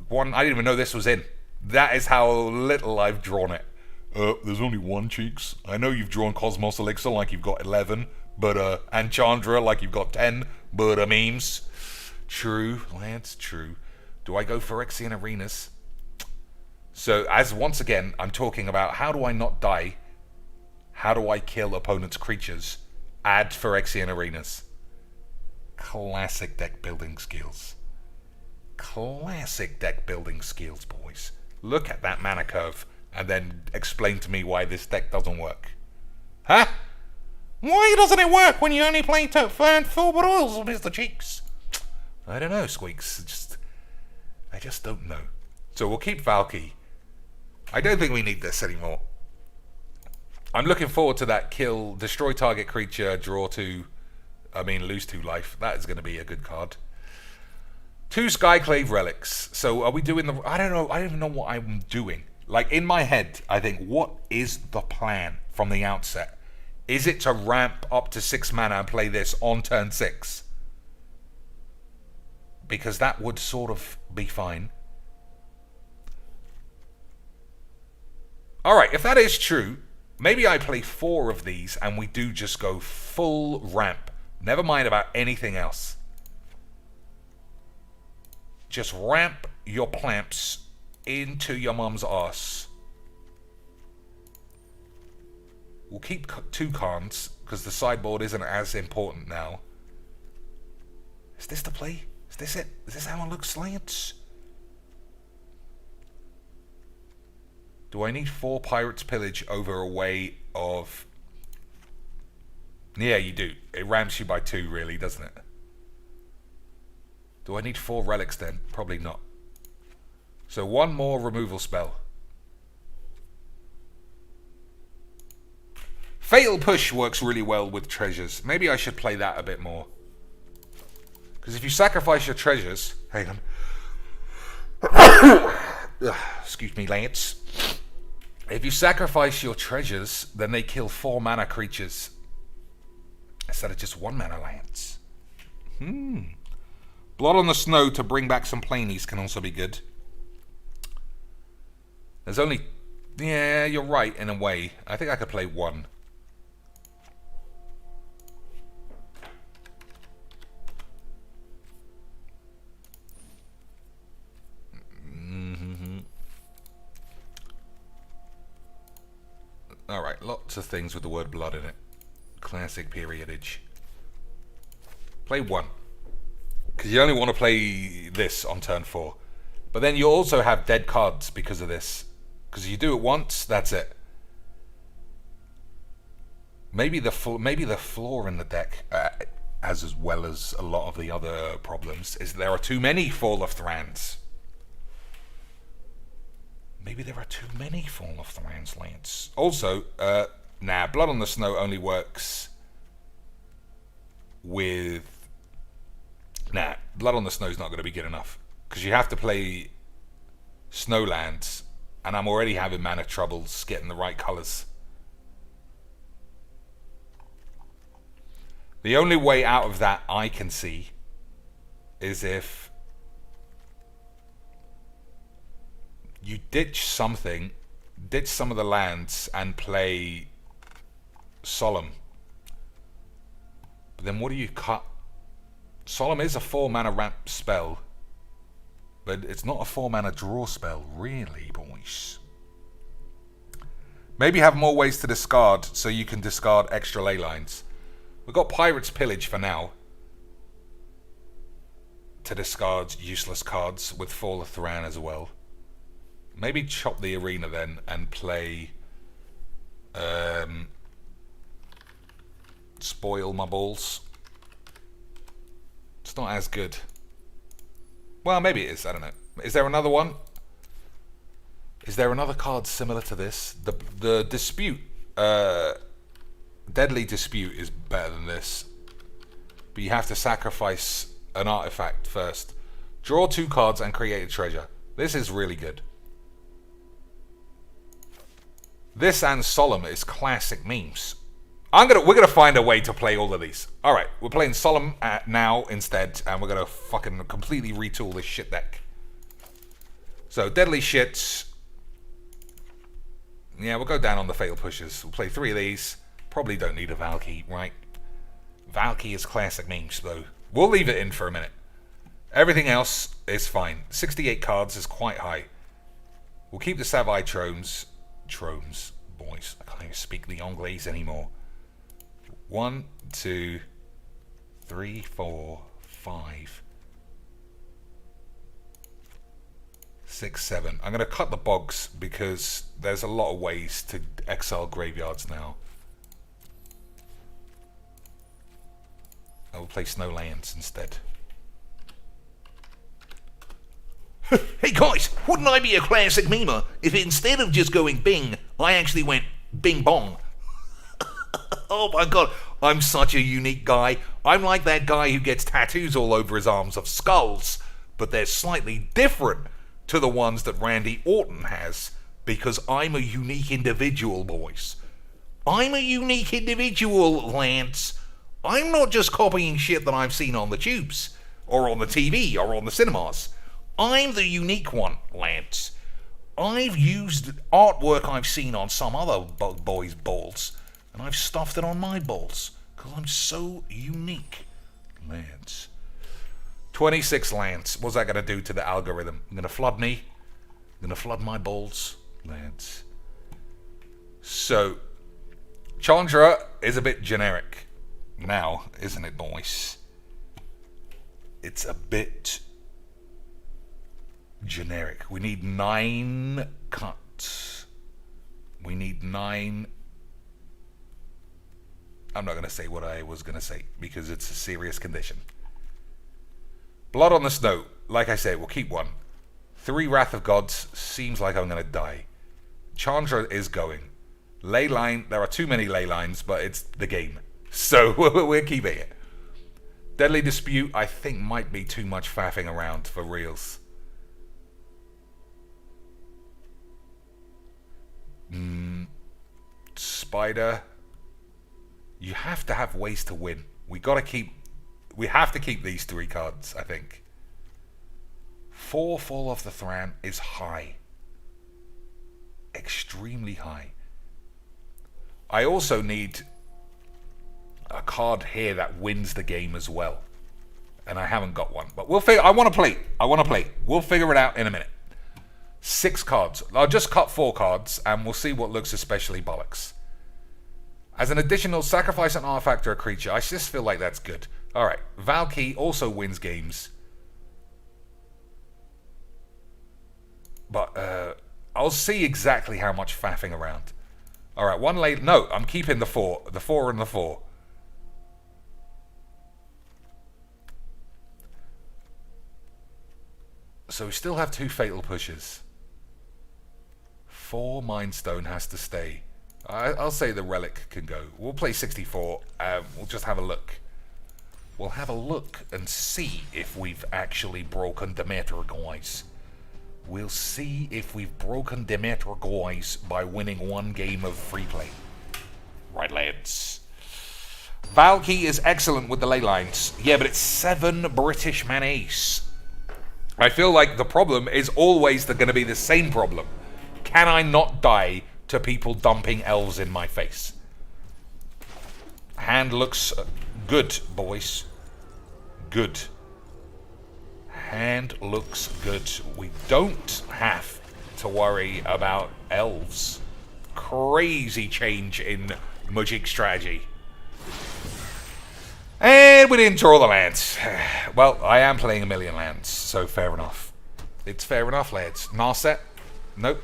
One, I didn't even know this was in. That is how little I've drawn it. There's only 1, Cheeks. I know you've drawn Cosmos Elixir like you've got 11, but and Chandra like you've got 10, but memes. True, lads, true. Do I go Phyrexian Arenas? So, as once again, I'm talking about how do I not die? How do I kill opponent's creatures? Add Phyrexian Arenas. Classic deck building skills. Classic deck building skills, boys. Look at that mana curve, and then explain to me why this deck doesn't work. Huh? Why doesn't it work when you only play top 4 royals, Mr. Cheeks? I don't know, Squeaks. I just don't know. So we'll keep Valky. I don't think we need this anymore. I'm looking forward to that kill, destroy target creature, lose 2 life. That is going to be a good card. 2 Skyclave Relics. So are we doing the... I don't know. I don't even know what I'm doing. Like, in my head, I think, what is the plan from the outset? Is it to ramp up to 6 mana and play this on turn 6? Because that would sort of be fine. Alright, if that is true, maybe I play 4 of these and we do just go full ramp. Never mind about anything else. Just ramp your plamps into your mum's arse. We'll keep 2 Khans, because the sideboard isn't as important now. Is this the play? Is this it? Is this how it looks, Slants? Do I need 4 Pirates Pillage over a way of Yeah, you do. It ramps you by 2, really, doesn't it? Do I need 4 relics then? Probably not. So 1 more removal spell. Fatal Push works really well with treasures. Maybe I should play that a bit more. Because if you sacrifice your treasures... Hang on. Excuse me, Lance. If you sacrifice your treasures, then they kill 4 mana creatures. Instead of just 1 mana, Lance. Blood on the Snow to bring back some plainies can also be good. There's only... Yeah, you're right, in a way. I think I could play 1. Alright, lots of things with the word blood in it. Classic periodage. Play 1. Because you only want to play this on turn 4. But then you also have dead cards because of this. Because you do it once, that's it. Maybe the flaw in the deck, as well as a lot of the other problems, is there are too many Fall of Thrands. Maybe there are too many Fall of Thrands, Lance. Also, Blood on the Snow only works with... Blood on the Snow is not going to be good enough. Because you have to play Snowlands, and I'm already having mana troubles getting the right colours. The only way out of that I can see is if you ditch some of the lands and play Solemn. But then what do you cut? Solemn is a 4 mana ramp spell, but it's not a 4 mana draw spell, really, boys. Maybe have more ways to discard so you can discard extra ley lines. We've got Pirate's Pillage for now to discard useless cards with Fall of Thran as well. Maybe chop the arena then and play Spoil My Balls. It's not as good. Well, maybe it is, I don't know. Is there another one? Is there another card similar to this? The Dispute, Deadly Dispute is better than this. But you have to sacrifice an artifact first. Draw 2 cards and create a treasure. This is really good. This and Solemn is classic memes. We're gonna find a way to play all of these. Alright, we're playing Solemn now instead, and we're gonna fucking completely retool this shit deck. So, Deadly Shits. Yeah, we'll go down on the Fatal Pushes. We'll play 3 of these. Probably don't need a Valky, right? Valky is classic memes, though. We'll leave it in for a minute. Everything else is fine. 68 cards is quite high. We'll keep the Savai Tromes. Tromes, boys. I can't even speak the Anglais anymore. 1, 2, 3, 4, 5, 6, 7. I'm going to cut the bogs because there's a lot of ways to exile graveyards now. I will play Snowlands instead. Hey guys, wouldn't I be a classic memer if instead of just going bing, I actually went bing bong? Oh my god, I'm such a unique guy. I'm like that guy who gets tattoos all over his arms of skulls, but they're slightly different to the ones that Randy Orton has, because I'm a unique individual, boys. I'm a unique individual, Lance. I'm not just copying shit that I've seen on the tubes, or on the TV, or on the cinemas. I'm the unique one, Lance. I've used artwork I've seen on some other boys' balls, and I've stuffed it on my balls, because I'm so unique, Lance. 26 Lance. What's that going to do to the algorithm? Going to flood me? Going to flood my balls, Lance. So, Chandra is a bit generic now, isn't it, boys? It's a bit generic. We need 9 cuts. We need 9. I'm not going to say what I was going to say because it's a serious condition. Blood on the Snow. Like I said, we'll keep one. 3 Wrath of Gods. Seems like I'm going to die. Chandra is going. Ley Line. There are too many ley lines, but it's the game. So we're keeping it. Deadly Dispute, I think, might be too much faffing around for reals. Spider. You have to have ways to win. We have to keep these 3 cards, I think. 4 Fall Off the Thran is high. Extremely high. I also need a card here that wins the game as well. And I haven't got one. But we'll figure. I want to play. We'll figure it out in a minute. 6 cards. I'll just cut 4 cards and we'll see what looks especially bollocks. As an additional, sacrifice an artifact or a creature. I just feel like that's good. Alright. Valky also wins games. But I'll see exactly how much faffing around. Alright, one late. No, I'm keeping the 4. The 4 and the 4. So we still have 2 Fatal Pushes. 4 Mind Stone has to stay. I'll say the Relic can go. We'll play 64. We'll just have a look. We'll have a look and see if we've actually broken Demeter, guys. We'll see if we've broken Demeter, guys, by winning 1 game of free play. Right, lads. Valky is excellent with the ley lines. Yeah, but it's 7 British man ace. I feel like the problem is always going to be the same problem. Can I not die to people dumping elves in my face? Hand looks good, boys. Good. Hand looks good. We don't have to worry about elves. Crazy change in Magic strategy. And we didn't draw the lands. Well, I am playing 1,000,000 lands, so fair enough. It's fair enough, lads. Narset? Nope.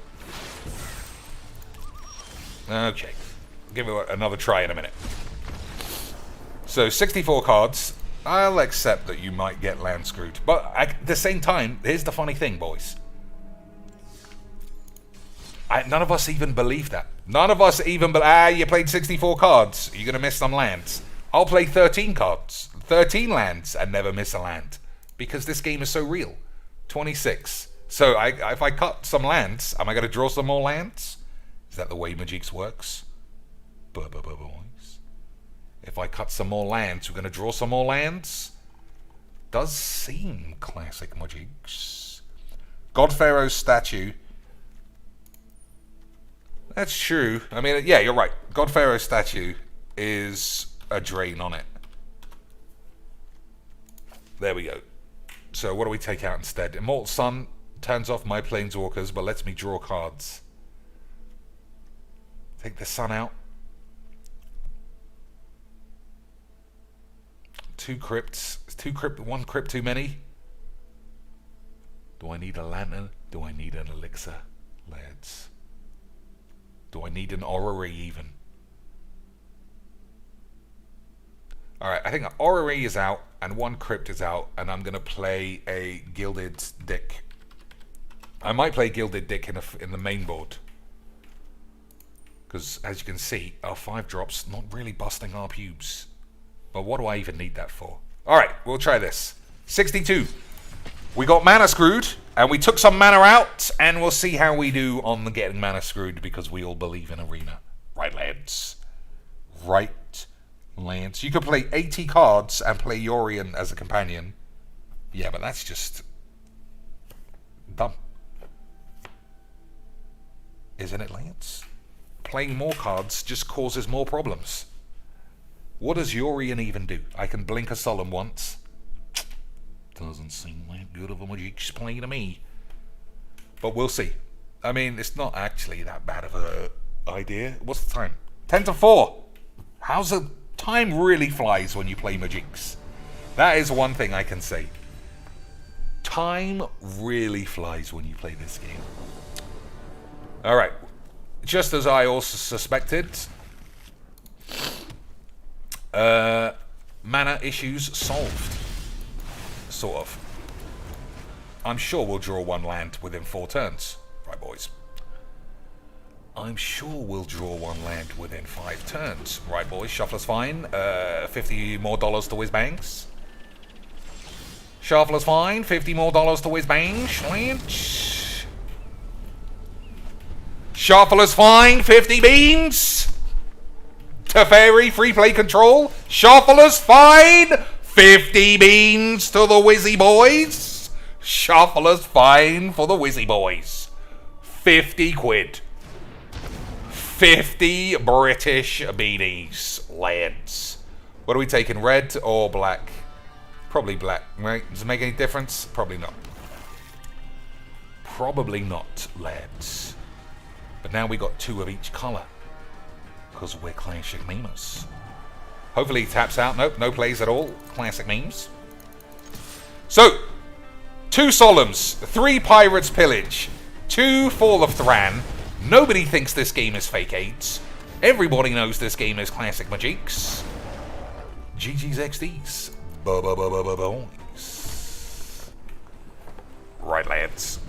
Okay. Give it another try in a minute. So, 64 cards. I'll accept that you might get land screwed. But at the same time, here's the funny thing, boys. None of us even believe that. None of us even you played 64 cards. You're going to miss some lands. I'll play 13 cards. 13 lands and never miss a land. Because this game is so real. 26. So if I cut some lands, am I going to draw some more lands? Is that the way Magix works? Boys. If I cut some more lands, we're going to draw some more lands? Does seem classic Magix. God Pharaoh's statue. That's true. I mean, yeah, you're right. God Pharaoh's statue is a drain on it. There we go. So what do we take out instead? Immortal Sun turns off my planeswalkers, but lets me draw cards. Take the sun out. 2 crypts. 1 crypt too many. Do I need a lantern? Do I need an elixir, lads? Do I need an orrery even? Alright, I think orrery is out and 1 crypt is out, and I'm going to play a Gilded Dick. I might play Gilded Dick in the main board. Because, as you can see, our 5 drops not really busting our pubes. But what do I even need that for? Alright, we'll try this. 62. We got mana screwed, and we took some mana out, and we'll see how we do on the getting mana screwed, because we all believe in Arena. Right, lads? Right, lads? You could play 80 cards and play Yorion as a companion. Yeah, but that's just dumb. Isn't it, Lance? Playing more cards just causes more problems. What does Yorion even do? I can blink a Solemn once. Doesn't seem that good of a Magic's play to me. But we'll see. I mean, it's not actually that bad of a idea. What's the time? 10 to 4. How's the time really flies when you play Magic's? That is one thing I can say. Time really flies when you play this game. Alright. Just as I also suspected, Mana issues solved. Sort of. I'm sure we'll draw one land within 4 turns. Right, boys. I'm sure we'll draw one land within 5 turns. Right, boys. Shuffler's fine. $50 more to whiz bangs. Shuffler's fine. $50 more to whiz bangs. Shuffler's fine. 50 beans. Teferi, free play control. Shuffler's fine. 50 beans to the Wizzy boys. Shuffler's fine for the Wizzy boys. 50 quid. 50 British beanies, lads. What are we taking, red or black? Probably black, right? Does it make any difference? Probably not. Probably not, lads. But now we got 2 of each colour. Because we're classic memers. Hopefully he taps out. Nope, no plays at all. Classic memes. So, 2 Solemns, 3 Pirates Pillage, 2 Fall of Thran. Nobody thinks this game is fake AIDS. Everybody knows this game is classic Magiques. GG's XDs. Boys. Right, lads.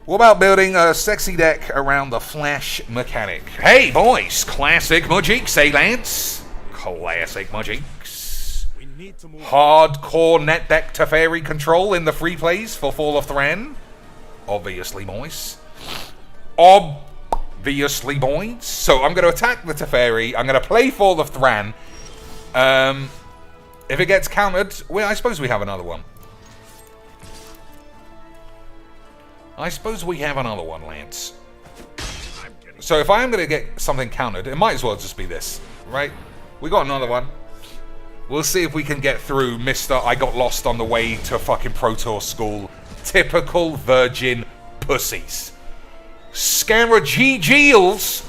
What about building a sexy deck around the Flash mechanic? Hey, boys! Classic Magiques, eh, lads? Classic Magiques. Hardcore net deck Teferi control in the free plays for Fall of Thran. Obviously, boys. Obviously, boys. So I'm going to attack the Teferi. I'm going to play Fall of Thran. If it gets countered, well, I suppose we have another one. Lance. So if I am going to get something countered, it might as well just be this, right? We got another one. We'll see if we can get through Mr. I got lost on the way to fucking Pro Tour school. Typical virgin pussies. Scammer GG's.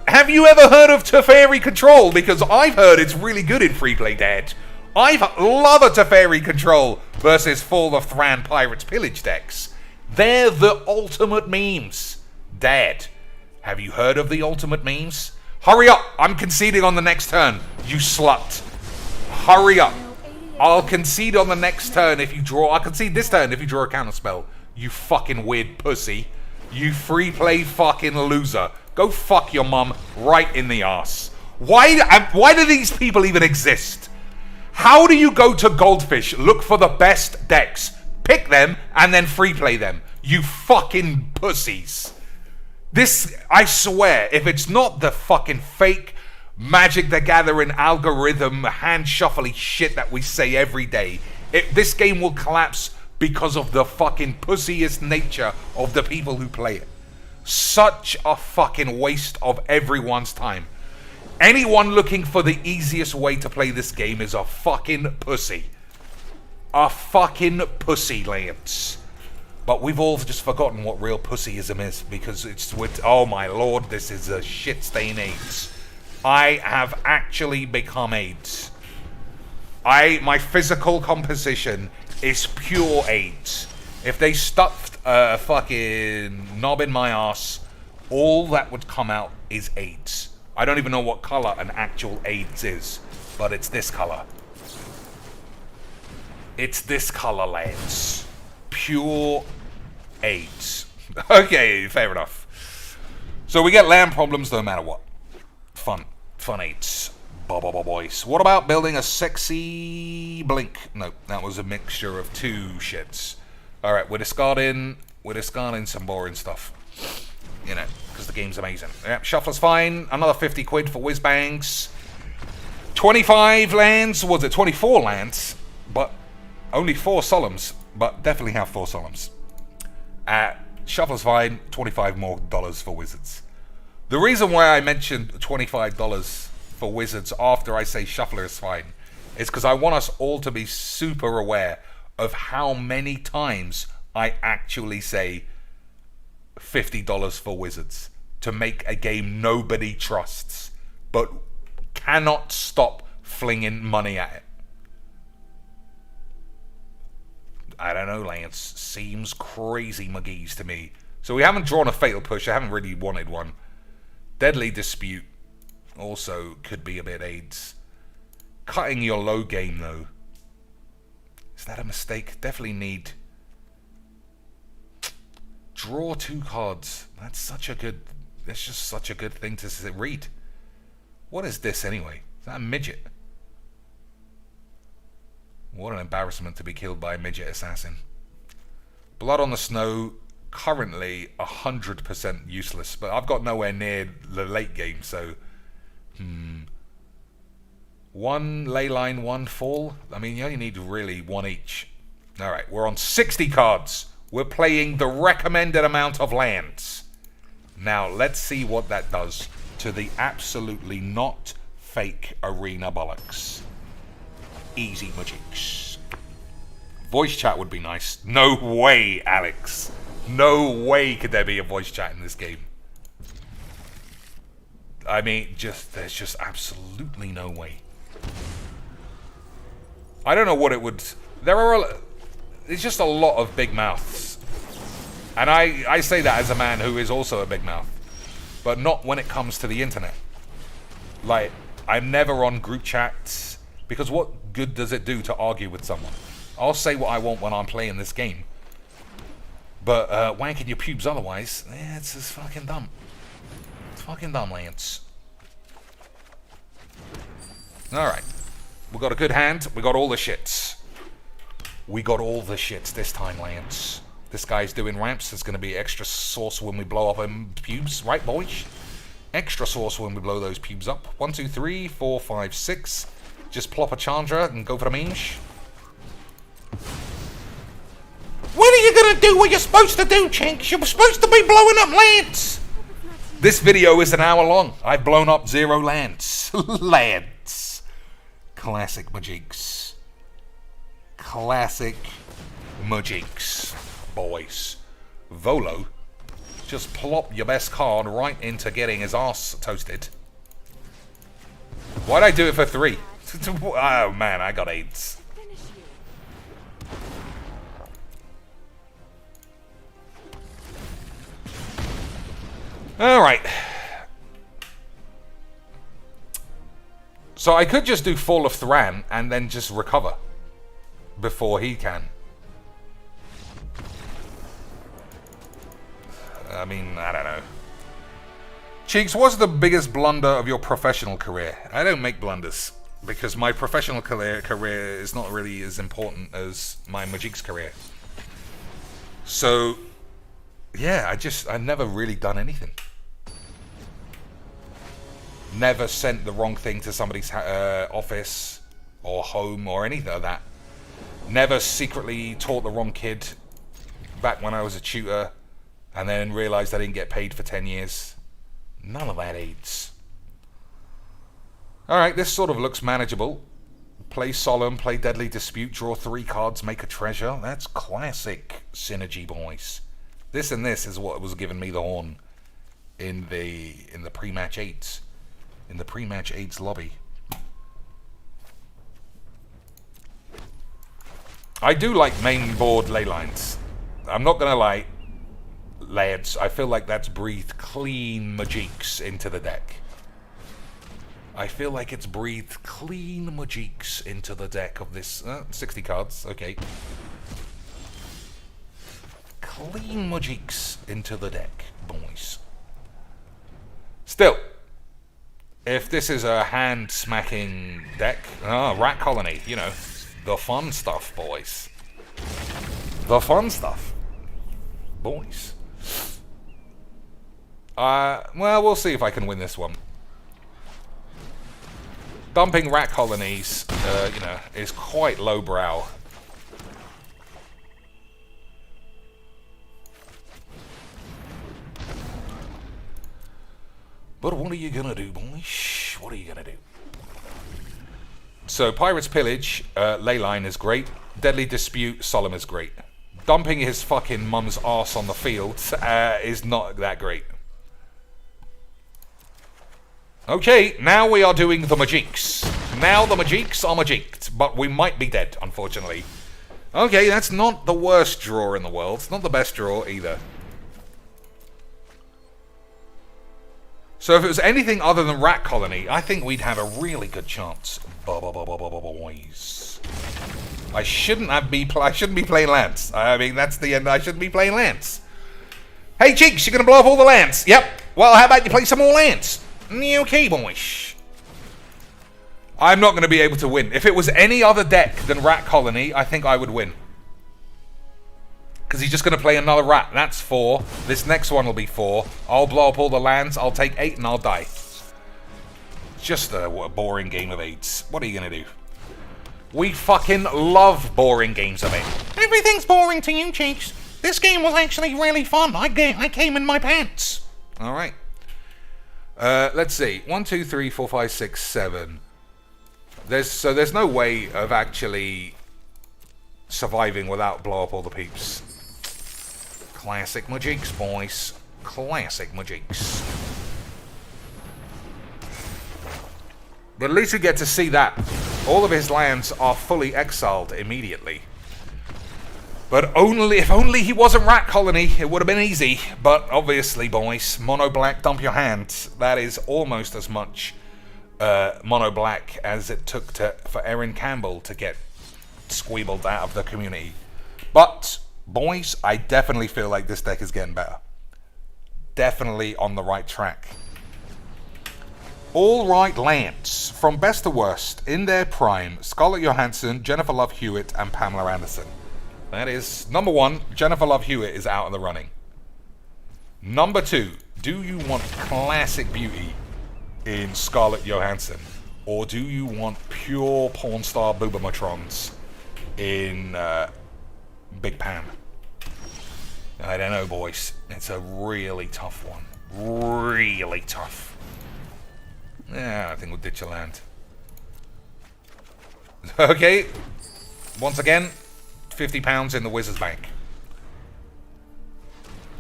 Have you ever heard of Teferi Control? Because I've heard it's really good in free play, Dad. I love a Teferi Control versus Fall of Thran Pirates Pillage decks. They're the ultimate memes. Dad, have you heard of the ultimate memes? Hurry up! I'm conceding on the next turn, you slut. Hurry up. I'll concede on the next turn if you draw... I'll concede this turn if you draw a counterspell. You fucking weird pussy. You free play fucking loser. Go fuck your mum right in the ass. Why do these people even exist? How do you go to Goldfish, look for the best decks, pick them, and then free play them? You fucking pussies. This, I swear, if it's not the fucking fake Magic the Gathering algorithm hand shuffly shit that we say every day, this game will collapse because of the fucking pussiest nature of the people who play it. Such a fucking waste of everyone's time. Anyone looking for the easiest way to play this game is a fucking pussy. A fucking pussy, Lance. But we've all just forgotten what real pussyism is because it's with... Oh my lord, this is a shit stain AIDS. I have actually become AIDS. My physical composition is pure AIDS. If they stuffed a fucking knob in my ass, all that would come out is AIDS. I don't even know what color an actual AIDS is, but it's this color. It's this color, lads. Pure AIDS. Okay, fair enough. So we get land problems no matter what. Fun AIDS. Boys. What about building a sexy blink? No, that was a mixture of 2 shits. Alright, we're discarding some boring stuff. You know, because the game's amazing. Yep, Shuffler's fine. Another 50 quid for whiz bangs. 25 lands. Was it 24 lands? But only 4 Solemns. But definitely have 4 Solemns. Shuffler's fine. $25 more for Wizards. The reason why I mentioned $25 for Wizards after I say Shuffler is fine is because I want us all to be super aware of how many times I actually say $50 for Wizards to make a game nobody trusts but cannot stop flinging money at it. I don't know, Lance. Seems crazy McGee's to me. So we haven't drawn a Fatal Push. I haven't really wanted one. Deadly Dispute. also could be a bit AIDS. Cutting your low game, though. Is that a mistake? Definitely need... Draw 2 cards. That's such a good... That's just such a good thing to read. What is this, anyway? Is that a midget? What an embarrassment to be killed by a midget assassin. Blood on the Snow, currently 100% useless, but I've got nowhere near the late game, so... 1 ley line, 1 fall. I mean, you only need really 1 each. Alright, we're on 60 cards. We're playing the recommended amount of lands. Now, let's see what that does to the absolutely not fake arena bollocks. Easy magics. Voice chat would be nice. No way, Alex. No way could there be a voice chat in this game. I mean, there's just absolutely no way. I don't know what it would... There's just a lot of big mouths. And I say that as a man who is also a big mouth. But not when it comes to the internet. Like, I'm never on group chats. Because what good does it do to argue with someone? I'll say what I want when I'm playing this game. But wanking your pubes otherwise, it's just fucking dumb. It's fucking dumb, Lance. Alright. We got a good hand. We got all the shits. We got all the shits this time, Lance. This guy's doing ramps. It's going to be extra sauce when we blow up him pubes. Right, boys? Extra sauce when we blow those pubes up. 1, 2, 3, 4, 5, 6. Just plop a Chandra and go for the mange. What are you going to do what you're supposed to do, Chinks? You're supposed to be blowing up lands. This video is an hour long. I've blown up 0 lands. Lands. Classic Majiks. Classic Majiks, boys. Volo, just plop your best card right into getting his ass toasted. Why'd I do it for 3? Oh man, I got AIDS. Alright. So I could just do Fall of Thran and then just recover before he can. I mean, I don't know. Cheeks, what's the biggest blunder of your professional career? I don't make blunders because my professional career is not really as important as my Magic's career. So, yeah, I've never really done anything. Never sent the wrong thing to somebody's office or home or anything like that. Never secretly taught the wrong kid back when I was a tutor and then realized I didn't get paid for 10 years. None of that aids. Alright, this sort of looks manageable. Play Solemn, play Deadly Dispute, draw 3 cards, make a treasure. That's classic synergy, boys. This and this is what was giving me the horn in the pre-match 8s. In the pre-match 8s lobby. I do like main board ley lines. I'm not gonna lie, lads. I feel like that's breathed clean Majiks into the deck. I feel like it's breathed clean Majiks into the deck of this 60 cards. Okay, clean Majiks into the deck, boys. Still, if this is a hand smacking deck, Rat Colony, you know. The fun stuff, boys. The fun stuff. Boys. Well, we'll see if I can win this one. Dumping rat colonies, you know, is quite lowbrow. But what are you gonna do, boys? What are you gonna do? So, Pirate's Pillage, Leyline is great. Deadly Dispute, Solemn is great. Dumping his fucking mum's arse on the field is not that great. Okay, now we are doing the Majiks. Now the Majiks are Majiked, but we might be dead, unfortunately. Okay, that's not the worst draw in the world. It's not the best draw either. So if it was anything other than Rat Colony, I think we'd have a really good chance. Boys. I shouldn't be playing Lance. I mean, that's the end. I shouldn't be playing Lance. Hey, Cheeks, you're going to blow up all the Lance. Yep. Well, how about you play some more Lance? Okay, boys. I'm not going to be able to win. If it was any other deck than Rat Colony, I think I would win. Because he's just going to play another rat. That's 4. This next one will be 4. I'll blow up all the lands. I'll take 8 and I'll die. Just a boring game of 8s. What are you going to do? We fucking love boring games of 8. Everything's boring to you, Cheeks. This game was actually really fun. I came in my pants. All right. Let's see. 1, 2, 3, 4, 5, 6, 7. There's no way of actually surviving without blow up all the peeps. Classic Majiks, boys. Classic Majiks. But at least we get to see that. All of his lands are fully exiled immediately. But if only he wasn't Rat Colony, it would have been easy. But obviously, boys, mono black, dump your hand. That is almost as much mono black as it took for Erin Campbell to get squeebled out of the community. But boys, I definitely feel like this deck is getting better. Definitely on the right track. All right lands, from best to worst, in their prime, Scarlett Johansson, Jennifer Love Hewitt, and Pamela Anderson. That is, number 1, Jennifer Love Hewitt is out of the running. Number 2, do you want classic beauty in Scarlett Johansson? Or do you want pure porn star Boobomatrons in Big Pam? I don't know, boys. It's a really tough one. Really tough. Yeah, I think we'll ditch a land. Okay. Once again, £50 in the Wizard's Bank.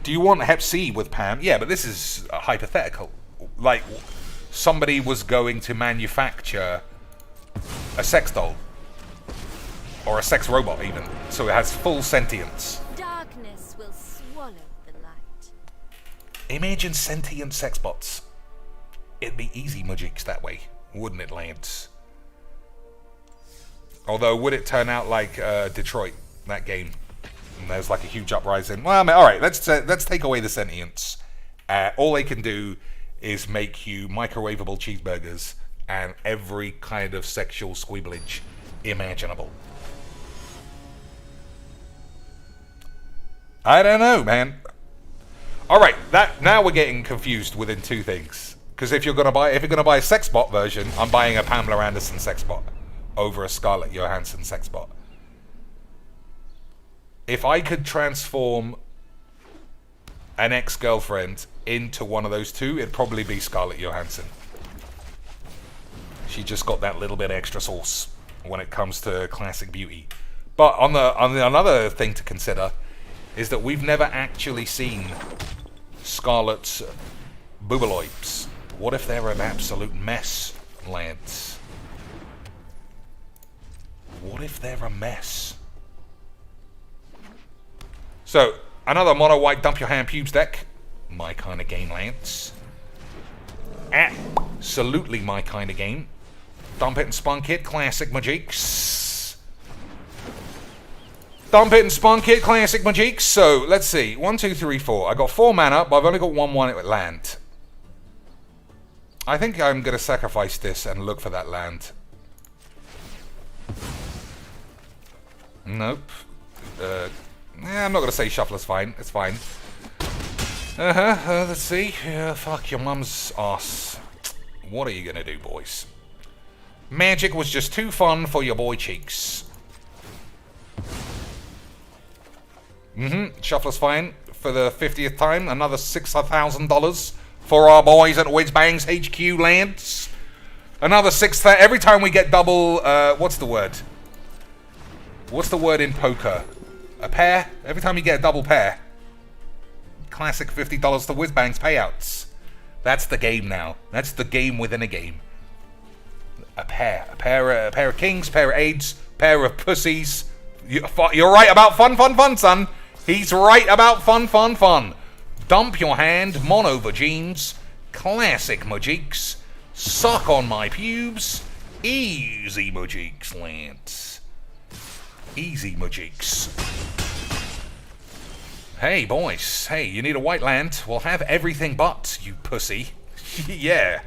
Do you want Hep C with Pam? Yeah, but this is hypothetical. Like, somebody was going to manufacture a sex doll. Or a sex robot, even. So it has full sentience. Darkness will swallow the light. Imagine sentient sex bots. It'd be easy Majiks that way, wouldn't it, lads? Although, would it turn out like Detroit, that game? And there's like a huge uprising. Well, I mean, all right, let's take away the sentience. All they can do is make you microwavable cheeseburgers and every kind of sexual squeeblage imaginable. I don't know, man. All right, now we're getting confused within 2 things. Because if you're gonna buy a sex bot version, I'm buying a Pamela Anderson sex bot over a Scarlett Johansson sex bot. If I could transform an ex-girlfriend into one of those 2, it'd probably be Scarlett Johansson. She just got that little bit extra sauce when it comes to classic beauty. But another thing to consider is that we've never actually seen Scarlett's boobaloids. What if they're an absolute mess, lads? What if they're a mess? So, another mono white dump your hand pubes deck. My kind of game, lads. Absolutely my kind of game. Dump it and spunk it, classic Majiks. Dump it and spunk it, classic Majiks. So, let's see. 1, 2, 3, 4. I got 4 mana, but I've only got 1/1 at land. I think I'm going to sacrifice this and look for that land. Nope. I'm not going to say shuffler's fine. It's fine. Let's see. Fuck your mum's ass. What are you going to do, boys? Magic was just too fun for your boy Cheeks. Shuffler's fine. For the 50th time, another $6,000 for our boys at Whizbangs HQ lands. Another 6,000. Every time we get double, what's the word? What's the word in poker? A pair? Every time you get a double pair. Classic $50 to Whizbangs payouts. That's the game now. That's the game within a game. A pair of kings, pair of aids, pair of pussies. You're right about fun, son. He's right about fun. Dump your hand, mono vagines, Classic Majiks. Suck on my pubes. Easy Majiks, Lance. Easy Majiks. Hey, boys. Hey, you need a white land? Well, have everything but, you pussy. Yeah.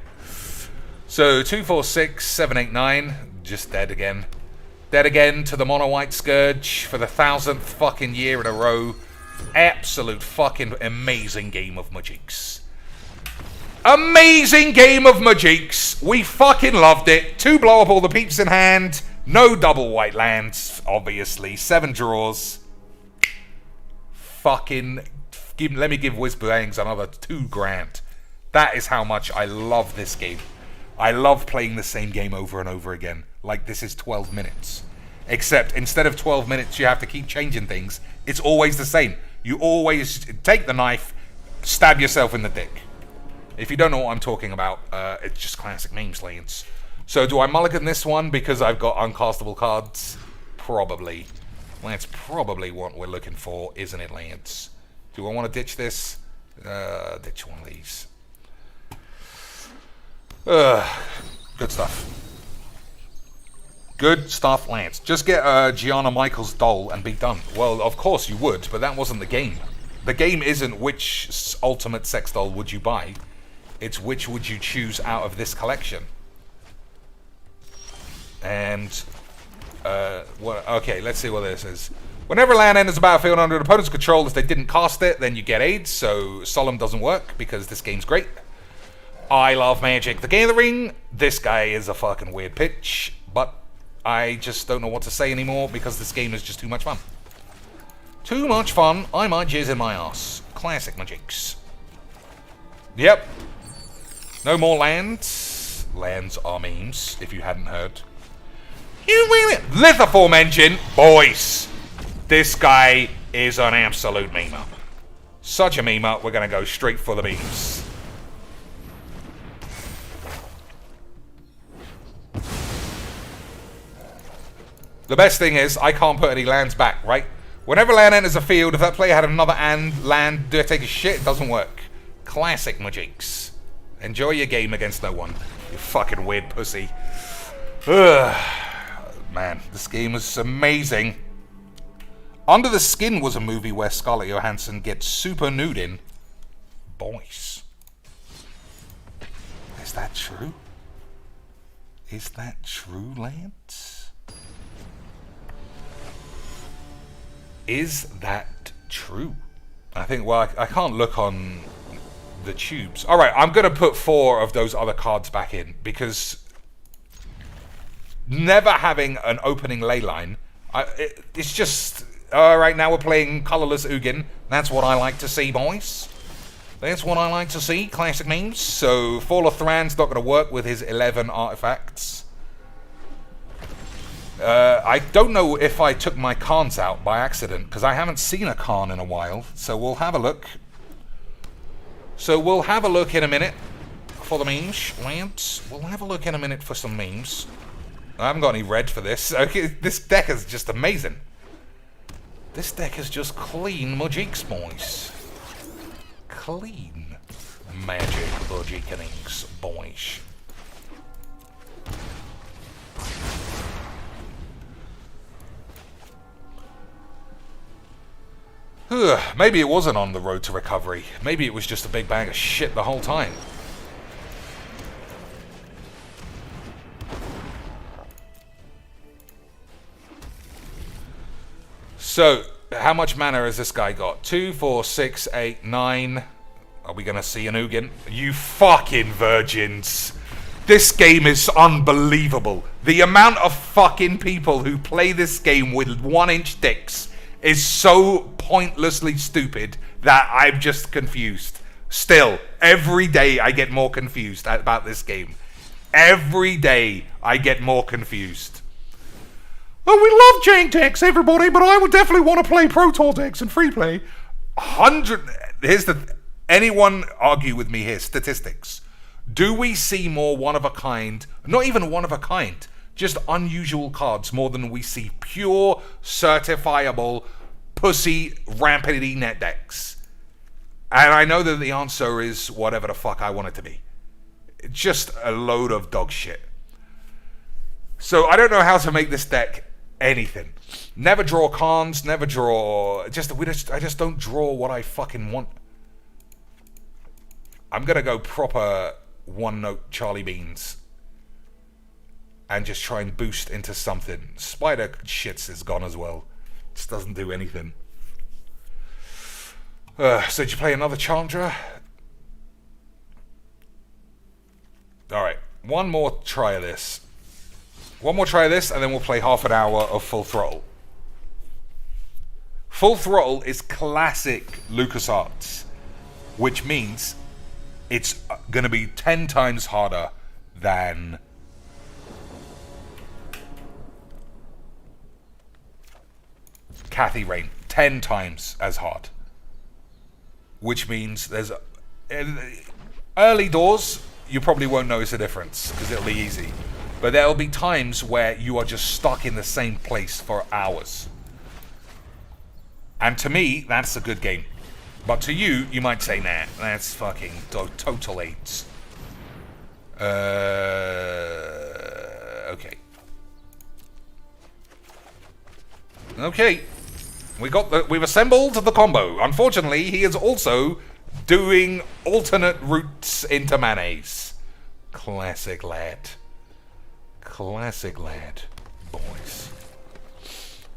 So, 2, 4, 6, 7, 8, 9. Just dead again. Dead again to the Mono White Scourge for the 1000th fucking year in a row. Absolute fucking amazing game of Majiks. Amazing game of Majiks. We fucking loved it. 2 blow up all the peeps in hand. No double white lands, obviously. 7 draws. Fucking... let me give Whizbangs another 2 grand. That is how much I love this game. I love playing the same game over and over again. Like this is 12 minutes. Except instead of 12 minutes you have to keep changing things. It's always the same. You always take the knife, stab yourself in the dick. If you don't know what I'm talking about, it's just classic memes, Lance. So do I mulligan this one because I've got uncastable cards? Probably. That's probably what we're looking for, isn't it, Lance? Do I want to ditch this? Ditch one of these. Good stuff. Good stuff, Lance. Just get Gianna Michaels doll and be done. Well, of course you would, but that wasn't the game. The game isn't which ultimate sex doll would you buy. It's which would you choose out of this collection. And, okay, let's see what this is. Whenever land enters the battlefield under an opponent's control, if they didn't cast it, then you get AIDS, so Solemn doesn't work, because this game's great. I love Magic the Gathering. This guy is a fucking weird pitch, but I just don't know what to say anymore, because this game is just too much fun. Too much fun, I might jizz in my ass. Classic Magics. Yep. No more lands. Lands are memes, if you hadn't heard. You really... Lithoform Engine, boys. This guy is an absolute meme-up. Such a meme-up, we're going to go straight for the memes. The best thing is, I can't put any lands back, right? Whenever land enters a field, if that player had another land, do I take a shit? It doesn't work. Classic Majiks. Enjoy your game against no one, you fucking weird pussy. Ugh. Man, this game is amazing. Under the Skin was a movie where Scarlett Johansson gets super nude in. Boys. Is that true? Is that true, Lance? Is that true? I think, well, I can't look on the tubes. Alright, I'm going to put 4 of those other cards back in, because never having an opening ley line, it's just... Alright, now we're playing colorless Ugin. That's what I like to see, boys. That's what I like to see, classic memes. So, Fall of Thran's not going to work with his 11 artifacts. I don't know if I took my Khans out by accident, because I haven't seen a Khan in a while. So we'll have a look. In a minute for the memes, Lance. We'll have a look in a minute for some memes. I haven't got any red for this. Okay, this deck is just amazing. This deck is just clean Majiks, boys. Clean Magic Majikenings, boys. Maybe it wasn't on the road to recovery. Maybe it was just a big bag of shit the whole time. So, how much mana has this guy got? 2, 4, 6, 8, 9. Are we going to see an Ugin? You fucking virgins. This game is unbelievable. The amount of fucking people who play this game with 1-inch dicks is so pointlessly stupid that I'm just confused. Still, every day I get more confused about this game. Every day I get more confused. Oh, we love Jank decks, everybody, but I would definitely want to play Pro Tour decks and free play. Anyone argue with me here? Statistics. Do we see more one-of-a-kind, not even one-of-a-kind, just unusual cards more than we see pure, certifiable, pussy, rampantly net decks? And I know that the answer is whatever the fuck I want it to be. Just a load of dog shit. So I don't know how to make this deck anything. Never draw cons, never draw... I just don't draw what I fucking want. I'm going to go proper one-note Charlie Beans. And just try and boost into something. Spider shits is gone as well. Just doesn't do anything. So did you play another Chandra? Alright, one more try of this. One more try of this, and then we'll play half an hour of Full Throttle. Full Throttle is classic LucasArts, which means it's going to be 10 times harder than Kathy Rain. 10 times as hard. Which means there's... early doors, you probably won't notice a difference, because it'll be easy. But there'll be times where you are just stuck in the same place for hours. And to me, that's a good game. But to you, you might say, nah, that's fucking total AIDS. Okay. Okay. We've assembled the combo. Unfortunately, he is also doing alternate routes into mayonnaise. Classic lad. Classic lad, boys.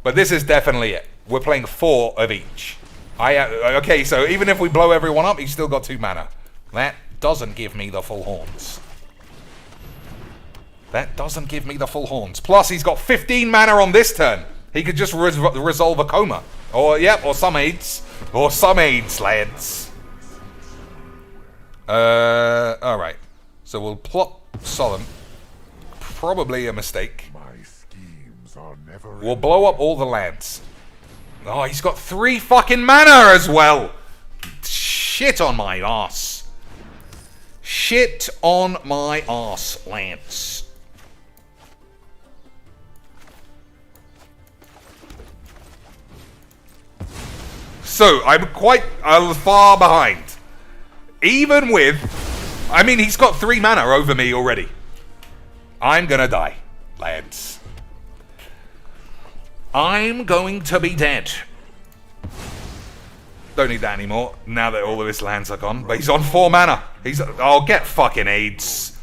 But this is definitely it. We're playing 4 of each. Okay, so even if we blow everyone up, he's still got 2 mana. That doesn't give me the full horns. That doesn't give me the full horns. Plus, he's got 15 mana on this turn. He could just resolve a coma. Or, yep, or some aids. Or some aids, lads. Alright. So we'll plot Solemn. Probably a mistake. My schemes are never We'll blow up all the lands. Oh, he's got 3 fucking mana as well. Shit on my ass. Shit on my ass, Lance. So, I'm quite far behind. Even with... I mean, he's got 3 mana over me already. I'm gonna die, lads. I'm going to be dead. Don't need that anymore, now that all of his lands are gone. But he's on 4 mana. Oh, get fucking AIDS.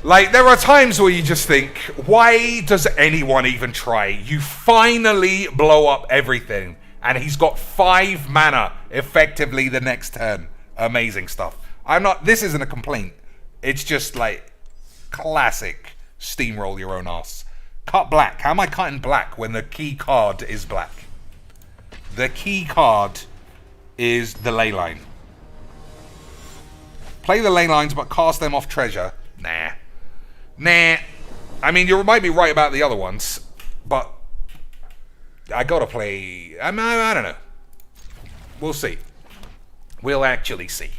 Like, there are times where you just think, why does anyone even try? You finally blow up everything. And he's got 5 mana effectively the next turn. Amazing stuff. This isn't a complaint. It's just like classic steamroll your own ass. Cut black. How am I cutting black when the key card is black? The key card is the ley line. Play the ley lines but cast them off treasure. Nah. I mean, you might be right about the other ones, but I gotta play... I don't know. We'll see. We'll actually see.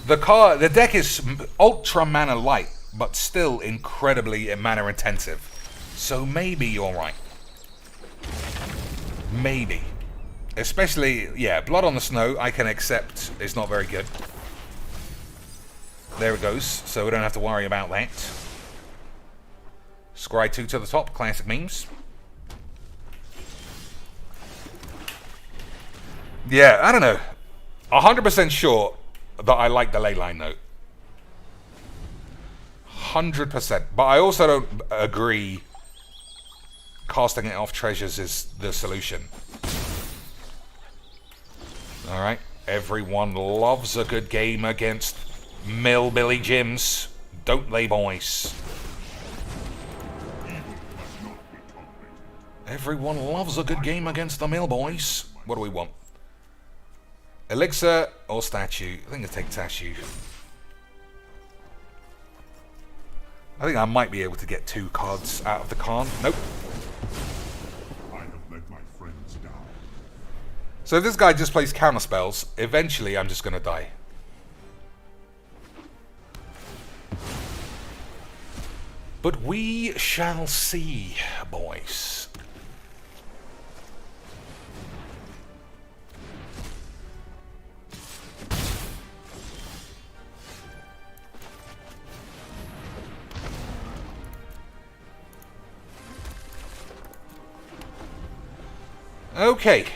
The deck is ultra mana light, but still incredibly mana intensive. So maybe you're right. Maybe. Especially, yeah, Blood on the Snow, I can accept is not very good. There it goes, so we don't have to worry about that. Scry 2 to the top, classic memes. Yeah, I don't know. 100% sure that I like the ley line note. 100%. But I also don't agree casting it off treasures is the solution. Alright. Everyone loves a good game against Millbilly Jims. Don't they, boys? Everyone loves a good game against the Mill Boys. What do we want? Elixir or statue? I think I'll take statue. I think I might be able to get 2 cards out of the Khan. Nope. I have let my friends down. So if this guy just plays counter spells, eventually I'm just going to die. But we shall see, boys. Okay.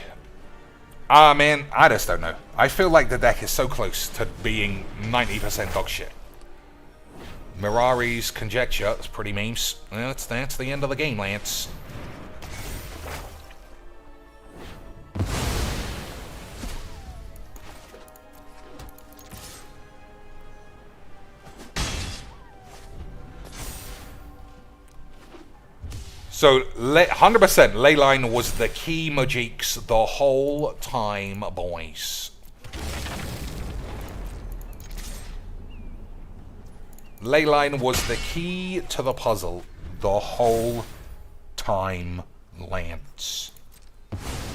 Ah, man, I just don't know. I feel like the deck is so close to being 90% dog shit. Mirari's Conjecture, that's pretty memes. That's the end of the game, Lance. So, 100% Leyline was the key Majiks the whole time, boys. Leyline was the key to the puzzle the whole time, Lance.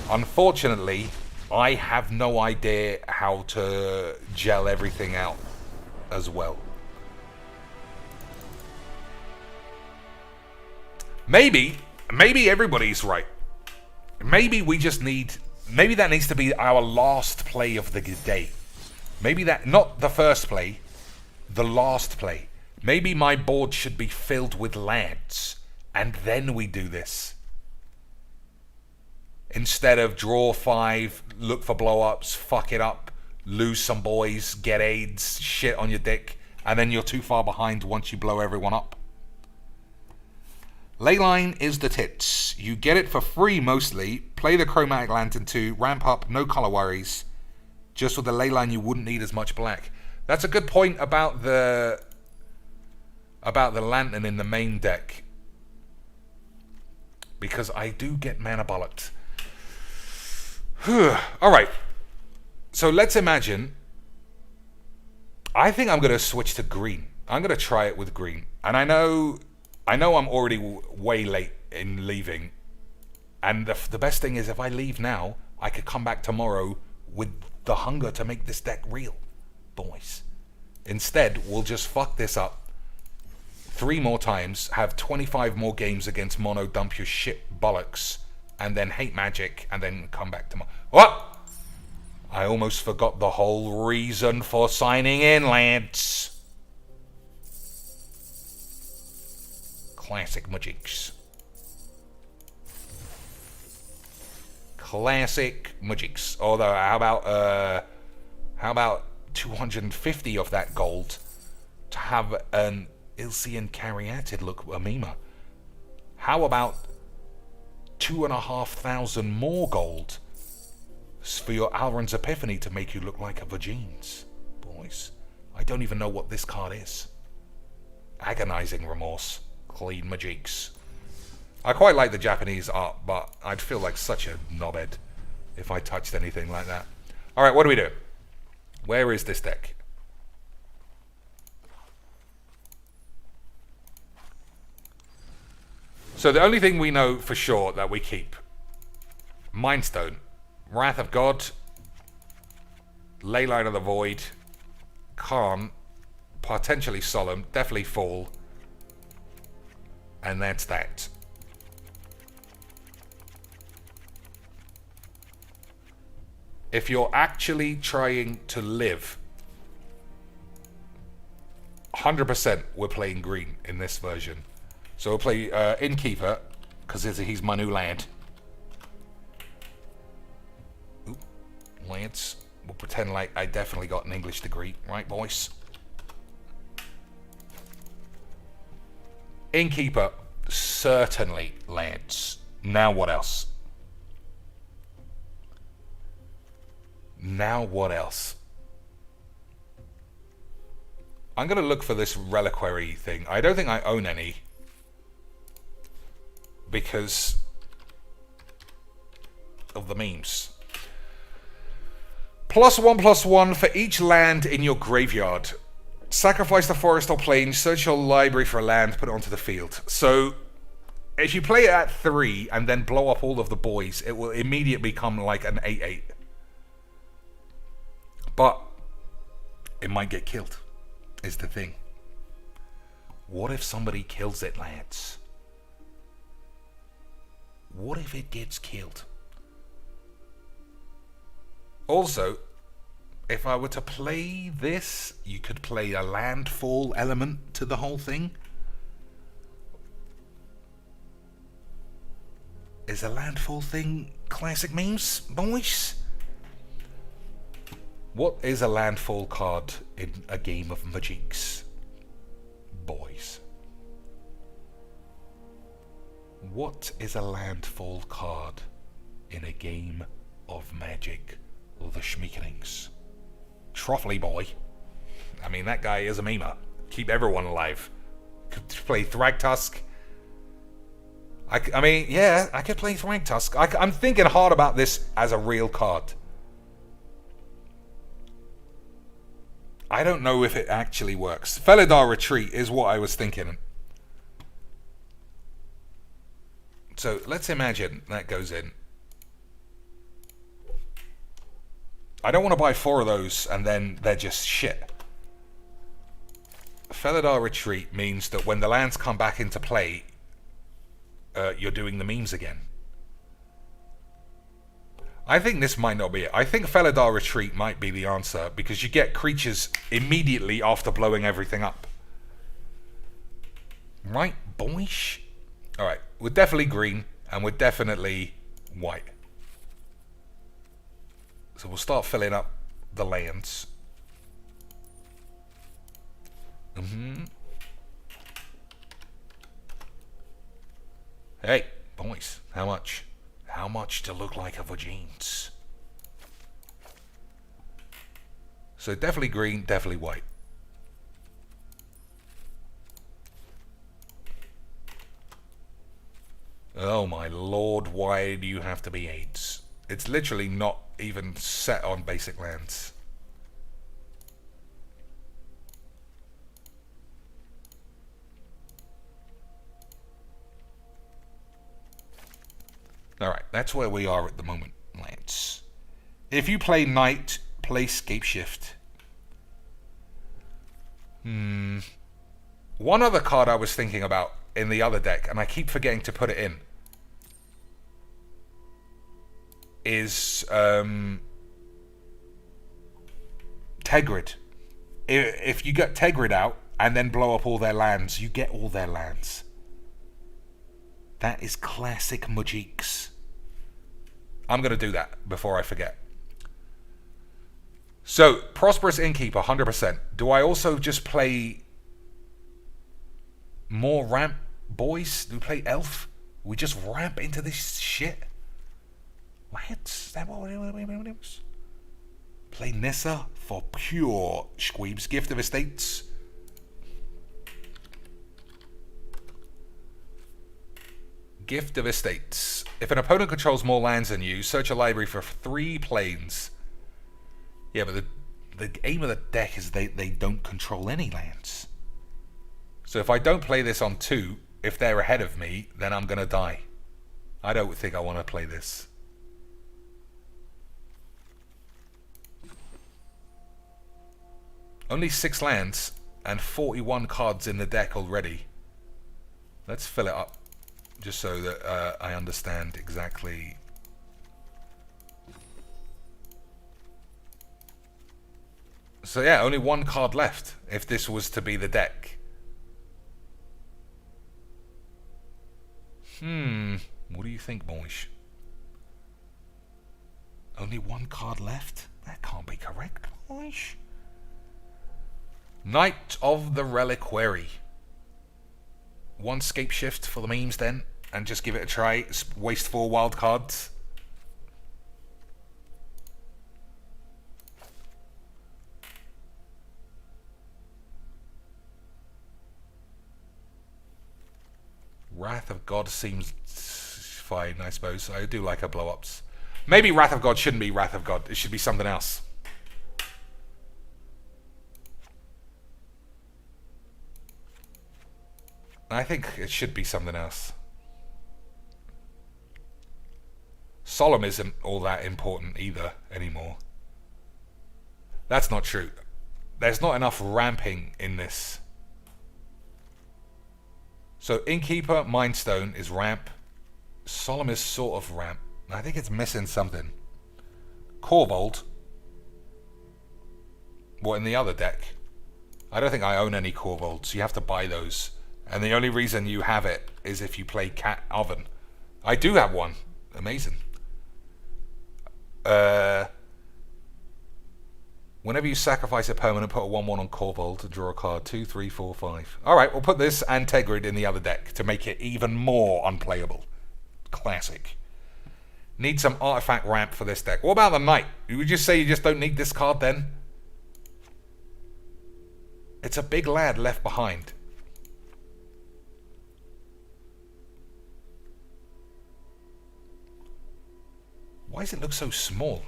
Unfortunately, I have no idea how to gel everything out as well. Maybe everybody's right. Maybe we just need... Maybe that needs to be our last play of the day. Maybe that... Not the first play. The last play. Maybe my board should be filled with lands. And then we do this. Instead of draw 5, look for blow-ups, fuck it up, lose some boys, get AIDS, shit on your dick, and then you're too far behind once you blow everyone up. Leyline is the tits. You get it for free mostly. Play the Chromatic Lantern 2. Ramp up, no color worries. Just with the Leyline you wouldn't need as much black. That's a good point about the Lantern in the main deck. Because I do get mana bollocked. Alright. So let's imagine. I think I'm going to switch to green. I'm going to try it with green. And I know I'm already way late in leaving. And the best thing is if I leave now, I could come back tomorrow with the hunger to make this deck real, boys. Instead, we'll just fuck this up 3 more times, have 25 more games against mono, dump your shit bollocks, and then hate Magic, and then come back tomorrow. What? I almost forgot the whole reason for signing in, Lance. Classic Majiks. Classic Majiks. Although, how about 250 of that gold to have an Ilsean Caryatid look Amima? How about 2,500 more gold for your Alrund's Epiphany to make you look like a Vagines? Boys, I don't even know what this card is. Agonizing Remorse. Clean Majiks. I quite like the Japanese art, but I'd feel like such a knobhead if I touched anything like that. Alright, what do we do? Where is this deck? So the only thing we know for sure that we keep: Mindstone, Wrath of God, Leyline of the Void, Khan, potentially Solemn, definitely Fall, and that's that. If you're actually trying to live, 100% we're playing green in this version. So we'll play Innkeeper, because he's my new land. Ooh, Lance. We'll pretend like I definitely got an English degree. Right, boys? Innkeeper, certainly Lance. Now what else? Now what else? I'm going to look for this reliquary thing. I don't think I own any. Because of the memes. +1/+1 for each land in your graveyard. Sacrifice the forest or plain, search your library for a land, put it onto the field. So, if you play it at 3 and then blow up all of the boys, it will immediately become like an 8/8. But, it might get killed, is the thing. What if somebody kills it, lads? What if it gets killed? Also, if I were to play this, you could play a landfall element to the whole thing. Is a landfall thing classic memes, boys? What is a landfall card in a game of Magics, boys? What is a landfall card in a game of Magic the Schmeekelings? Troffley boy. I mean, that guy is a memer. Keep everyone alive. Could play Thragtusk. I mean, yeah, I could play Thragtusk. I'm thinking hard about this as a real card. I don't know if it actually works. Felidar Retreat is what I was thinking. So let's imagine that goes in. I don't want to buy 4 of those and then they're just shit. Felidar Retreat means that when the lands come back into play, you're doing the memes again. I think this might not be it. I think Felidar Retreat might be the answer because you get creatures immediately after blowing everything up. Right, boys? Alright, we're definitely green and we're definitely white. So we'll start filling up the lands. Hey, boys, how much? How much to look like a vagines? So definitely green, definitely white. Oh my lord, why do you have to be AIDS? It's literally not even set on basic lands. Alright, that's where we are at the moment, lads. If you play Knight, play Scapeshift. One other card I was thinking about in the other deck, and I keep forgetting to put it in, is Tegrid. If you get Tegrid out and then blow up all their lands, you get all their lands. That is classic Magics. I'm going to do that before I forget. So, Prosperous Innkeeper, 100%. Do I also just play more ramp boys? Do we play Elf? We just ramp into this shit? Lads, is that what it was? Play Nissa for pure squeebs. Gift of Estates. Gift of Estates. If an opponent controls more lands than you, search a library for 3 planes. Yeah, but the aim of the deck is they don't control any lands. So if I don't play this on 2, if they're ahead of me, then I'm going to die. I don't think I want to play this. Only 6 lands and 41 cards in the deck already. Let's fill it up. Just so that I understand exactly. So yeah, only 1 card left if this was to be the deck. What do you think, boys? Only 1 card left? That can't be correct, boys. Knight of the Reliquary. 1 Scapeshift for the memes then, and just give it a try. Waste 4 wild cards. Wrath of God seems fine, I suppose. I do like her blow-ups. Maybe Wrath of God shouldn't be Wrath of God. It should be something else. I think it should be something else. Solemn isn't all that important either anymore. That's not true. There's not enough ramping in this. So Innkeeper, Mindstone is ramp. Solemn is sort of ramp. I think it's missing something. Corvold. What, in the other deck? I don't think I own any Corvolds. You have to buy those. And the only reason you have it is if you play Cat Oven. I do have one. Amazing. Whenever you sacrifice a permanent, put a 1/1 on Corvold to draw a card. 2, 3, 4, 5. Alright, we'll put this and Tegrid in the other deck to make it even more unplayable. Classic. Need some artifact ramp for this deck. What about the Knight? You would just say you just don't need this card then? It's a big lad left behind. Why does it look so small?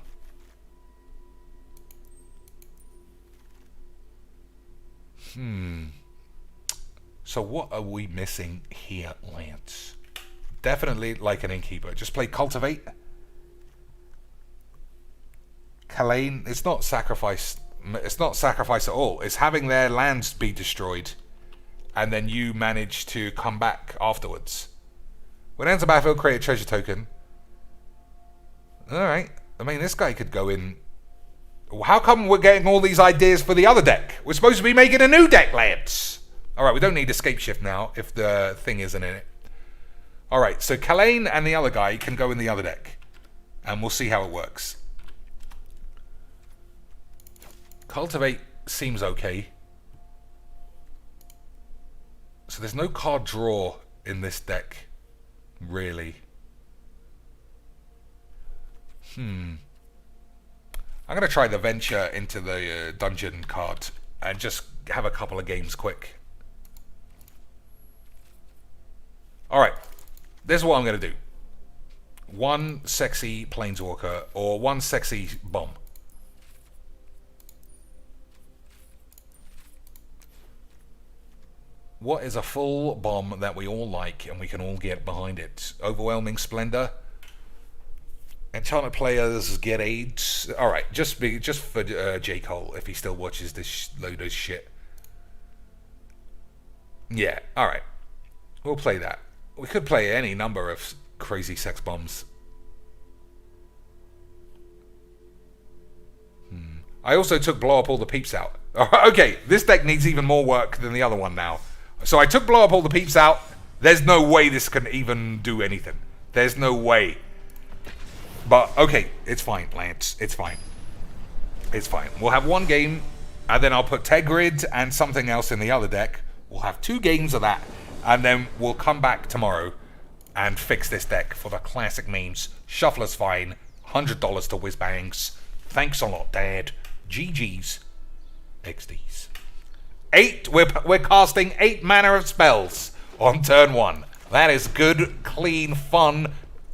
So what are we missing here, Lance? Definitely like an Innkeeper. Just play Cultivate. Kalane, it's not sacrifice. It's not sacrifice at all. It's having their lands be destroyed, and then you manage to come back afterwards. When it ends the battlefield, create a treasure token. Alright. I mean, this guy could go in. How come we're getting all these ideas for the other deck? We're supposed to be making a new deck, lads. Alright, we don't need Escape Shift now if the thing isn't in it. Alright, so Kalane and the other guy can go in the other deck. And we'll see how it works. Cultivate seems okay. So there's no card draw in this deck, really. I'm going to try the venture into the dungeon card and just have a couple of games quick. Alright, this is what I'm going to do. One sexy planeswalker or one sexy bomb. What is a full bomb that we all like and we can all get behind it? Overwhelming Splendor. Enchanted players get AIDS. Alright, just for J. Cole, if he still watches this load of shit. Yeah, alright. We'll play that. We could play any number of crazy sex bombs. I also took Blow Up All the Peeps out. Okay, this deck needs even more work than the other one now. So I took Blow Up All the Peeps out. There's no way this can even do anything. There's no way. But, okay, it's fine, Lance. It's fine. It's fine. We'll have one game, and then I'll put Tegrid and something else in the other deck. We'll have 2 games of that, and then we'll come back tomorrow and fix this deck for the classic memes. Shuffler's fine. $100 to Whizbangs. Thanks a lot, Dad. GG's. XD's. 8. We're casting 8 mana of spells on turn 1. That is good, clean, fun,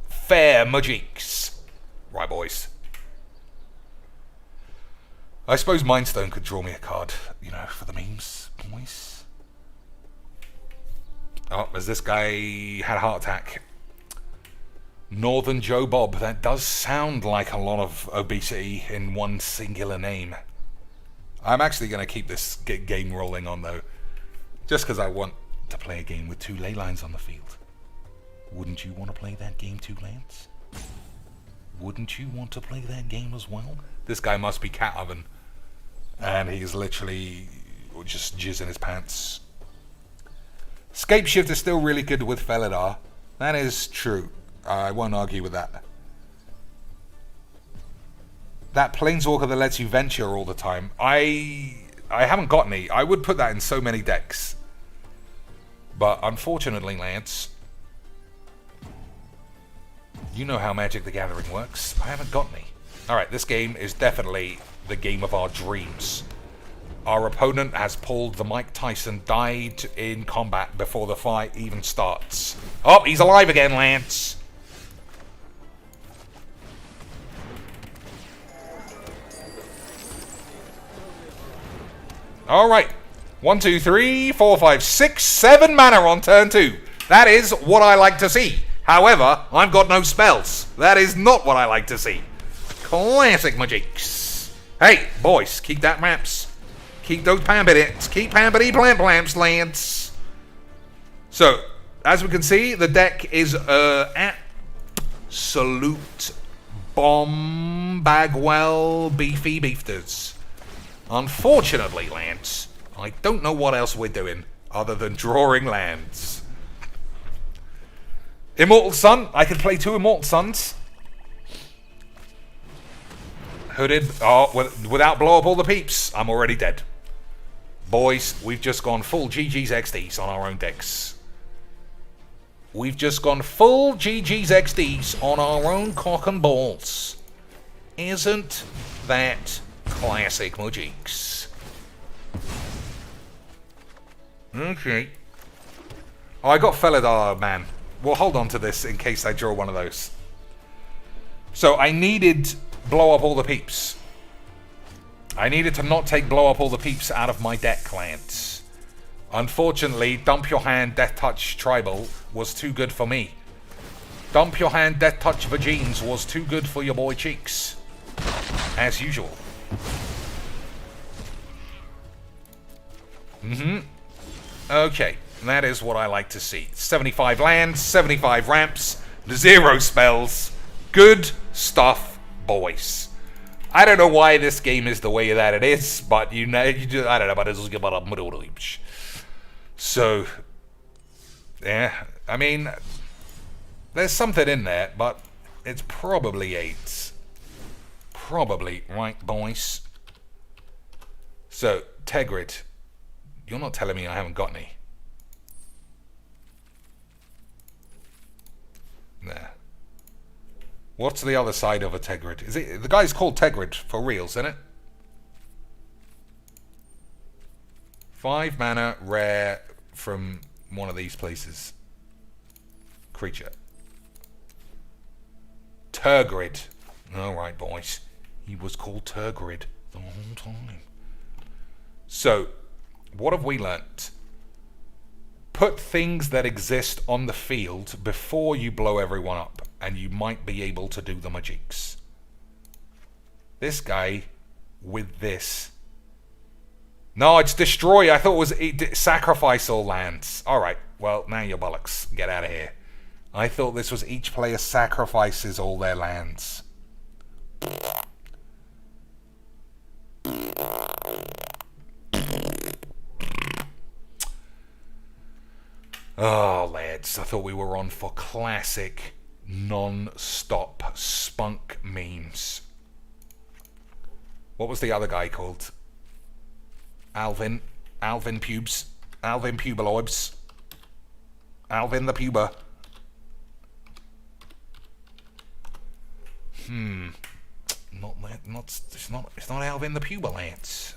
fair magics. Right, boys. I suppose Mindstone could draw me a card, you know, for the memes, boys. Oh, as this guy had a heart attack. Northern Joe Bob. That does sound like a lot of obesity in one singular name. I'm actually going to keep this game rolling on, though. Just because I want to play a game with 2 ley lines on the field. Wouldn't you want to play that game too, Lance? Wouldn't you want to play that game as well? This guy must be Cat Oven. And he's literally just jizz in his pants. Escape Shift is still really good with Felidar. That is true. I won't argue with that. That Planeswalker that lets you venture all the time. I haven't got any. I would put that in so many decks. But unfortunately, Lance, you know how Magic the Gathering works. I haven't got any. Alright, this game is definitely the game of our dreams. Our opponent has pulled the Mike Tyson, died in combat before the fight even starts. Oh, he's alive again, Lance. Alright. 1, 2, 3, 4, 5, 6, 7 mana on turn 2. That is what I like to see. However, I've got no spells. That is not what I like to see. Classic magics. Hey, boys, keep that maps. Keep those pampity. Keep pampity plamp lamps, Lance. So, as we can see, the deck is absolute bomb bagwell beefy beefters. Unfortunately, Lance, I don't know what else we're doing other than drawing lands. Immortal Sun. I could play 2 Immortal Suns. Hooded. Oh, without blow up all the peeps. I'm already dead. Boys, we've just gone full GG's XDs on our own decks. We've just gone full GG's XDs on our own cock and balls. Isn't that classic, Mojiks? Okay. Oh, I got Felidar, man. We'll hold on to this in case I draw one of those. So I needed blow up all the peeps. I needed to not take blow up all the peeps out of my deck, clients. Unfortunately, Dump Your Hand Death Touch Tribal was too good for me. Dump Your Hand Death Touch Vagines was too good for your boy Cheeks. As usual. Okay, that is what I like to see. 75 lands, 75 ramps, 0 spells. Good stuff, boys. I don't know why this game is the way that it is, but I don't know, but it's about a so, yeah, I mean, there's something in there, but it's probably 8. Probably, right, boys? So, Tegrid, you're not telling me I haven't got any. There. What's the other side of a Tegrid? Is it the guy's called Tegrid for reals, isn't it? 5 mana, rare from one of these places. Creature. Tergrid. Alright, boys. He was called Tergrid the whole time. So, what have we learnt? Put things that exist on the field before you blow everyone up, and you might be able to do the magics. This guy with this. No, it's destroy. I thought it was sacrifice all lands. Alright, well, now you're bollocks. Get out of here. I thought this was each player sacrifices all their lands. Oh, lads, I thought we were on for classic non-stop spunk memes. What was the other guy called? Alvin Pubes. Alvin Pubaloibs. Alvin the Puber. It's not Alvin the Puber, lads.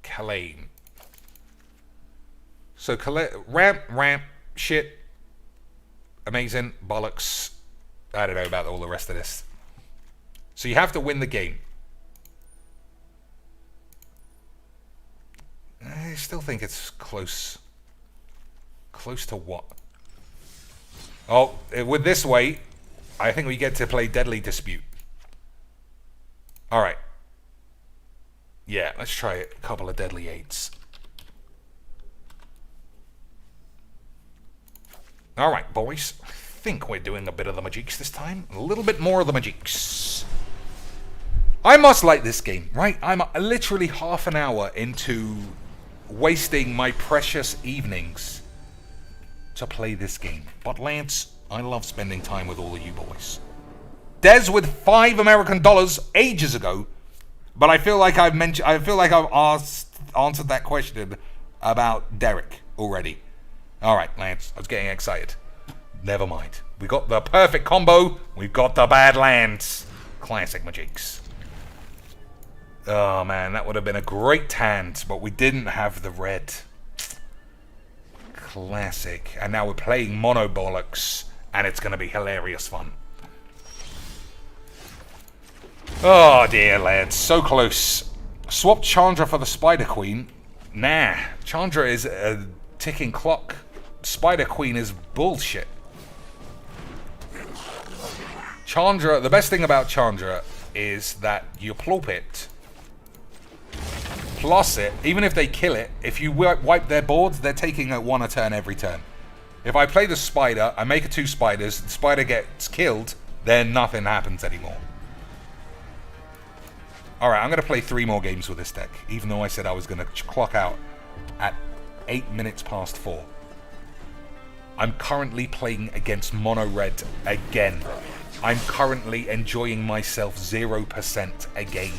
Kalane. So ramp, shit, amazing, bollocks. I don't know about all the rest of this. So you have to win the game. I still think it's close. Close to what? Oh, with this way, I think we get to play Deadly Dispute. Alright. Yeah, let's try a couple of Deadly 8s. Alright, boys. I think we're doing a bit of the magics this time. A little bit more of the magics. I must like this game, right? I'm literally half an hour into wasting my precious evenings to play this game. But Lance, I love spending time with all of you boys. Des with $5 American ages ago, but I feel like I've answered that question about Derek already. All right, Lance, I was getting excited. Never mind. We got the perfect combo. We've got the bad lands. Classic magics. Oh man, that would have been a great hand, but we didn't have the red. Classic. And now we're playing mono bollocks, and it's going to be hilarious fun. Oh dear, lads, so close. Swap Chandra for the Spider Queen. Nah, Chandra is a ticking clock. Spider Queen is bullshit. Chandra, the best thing about Chandra is that you plop it, plus it, even if they kill it, if you wipe their boards, they're taking one a turn every turn. If I play the spider, I make it 2 spiders, the spider gets killed, then nothing happens anymore. Alright, I'm going to play 3 more games with this deck, even though I said I was going to clock out at 8 minutes past 4. I'm currently playing against Mono Red again. I'm currently enjoying myself 0% again.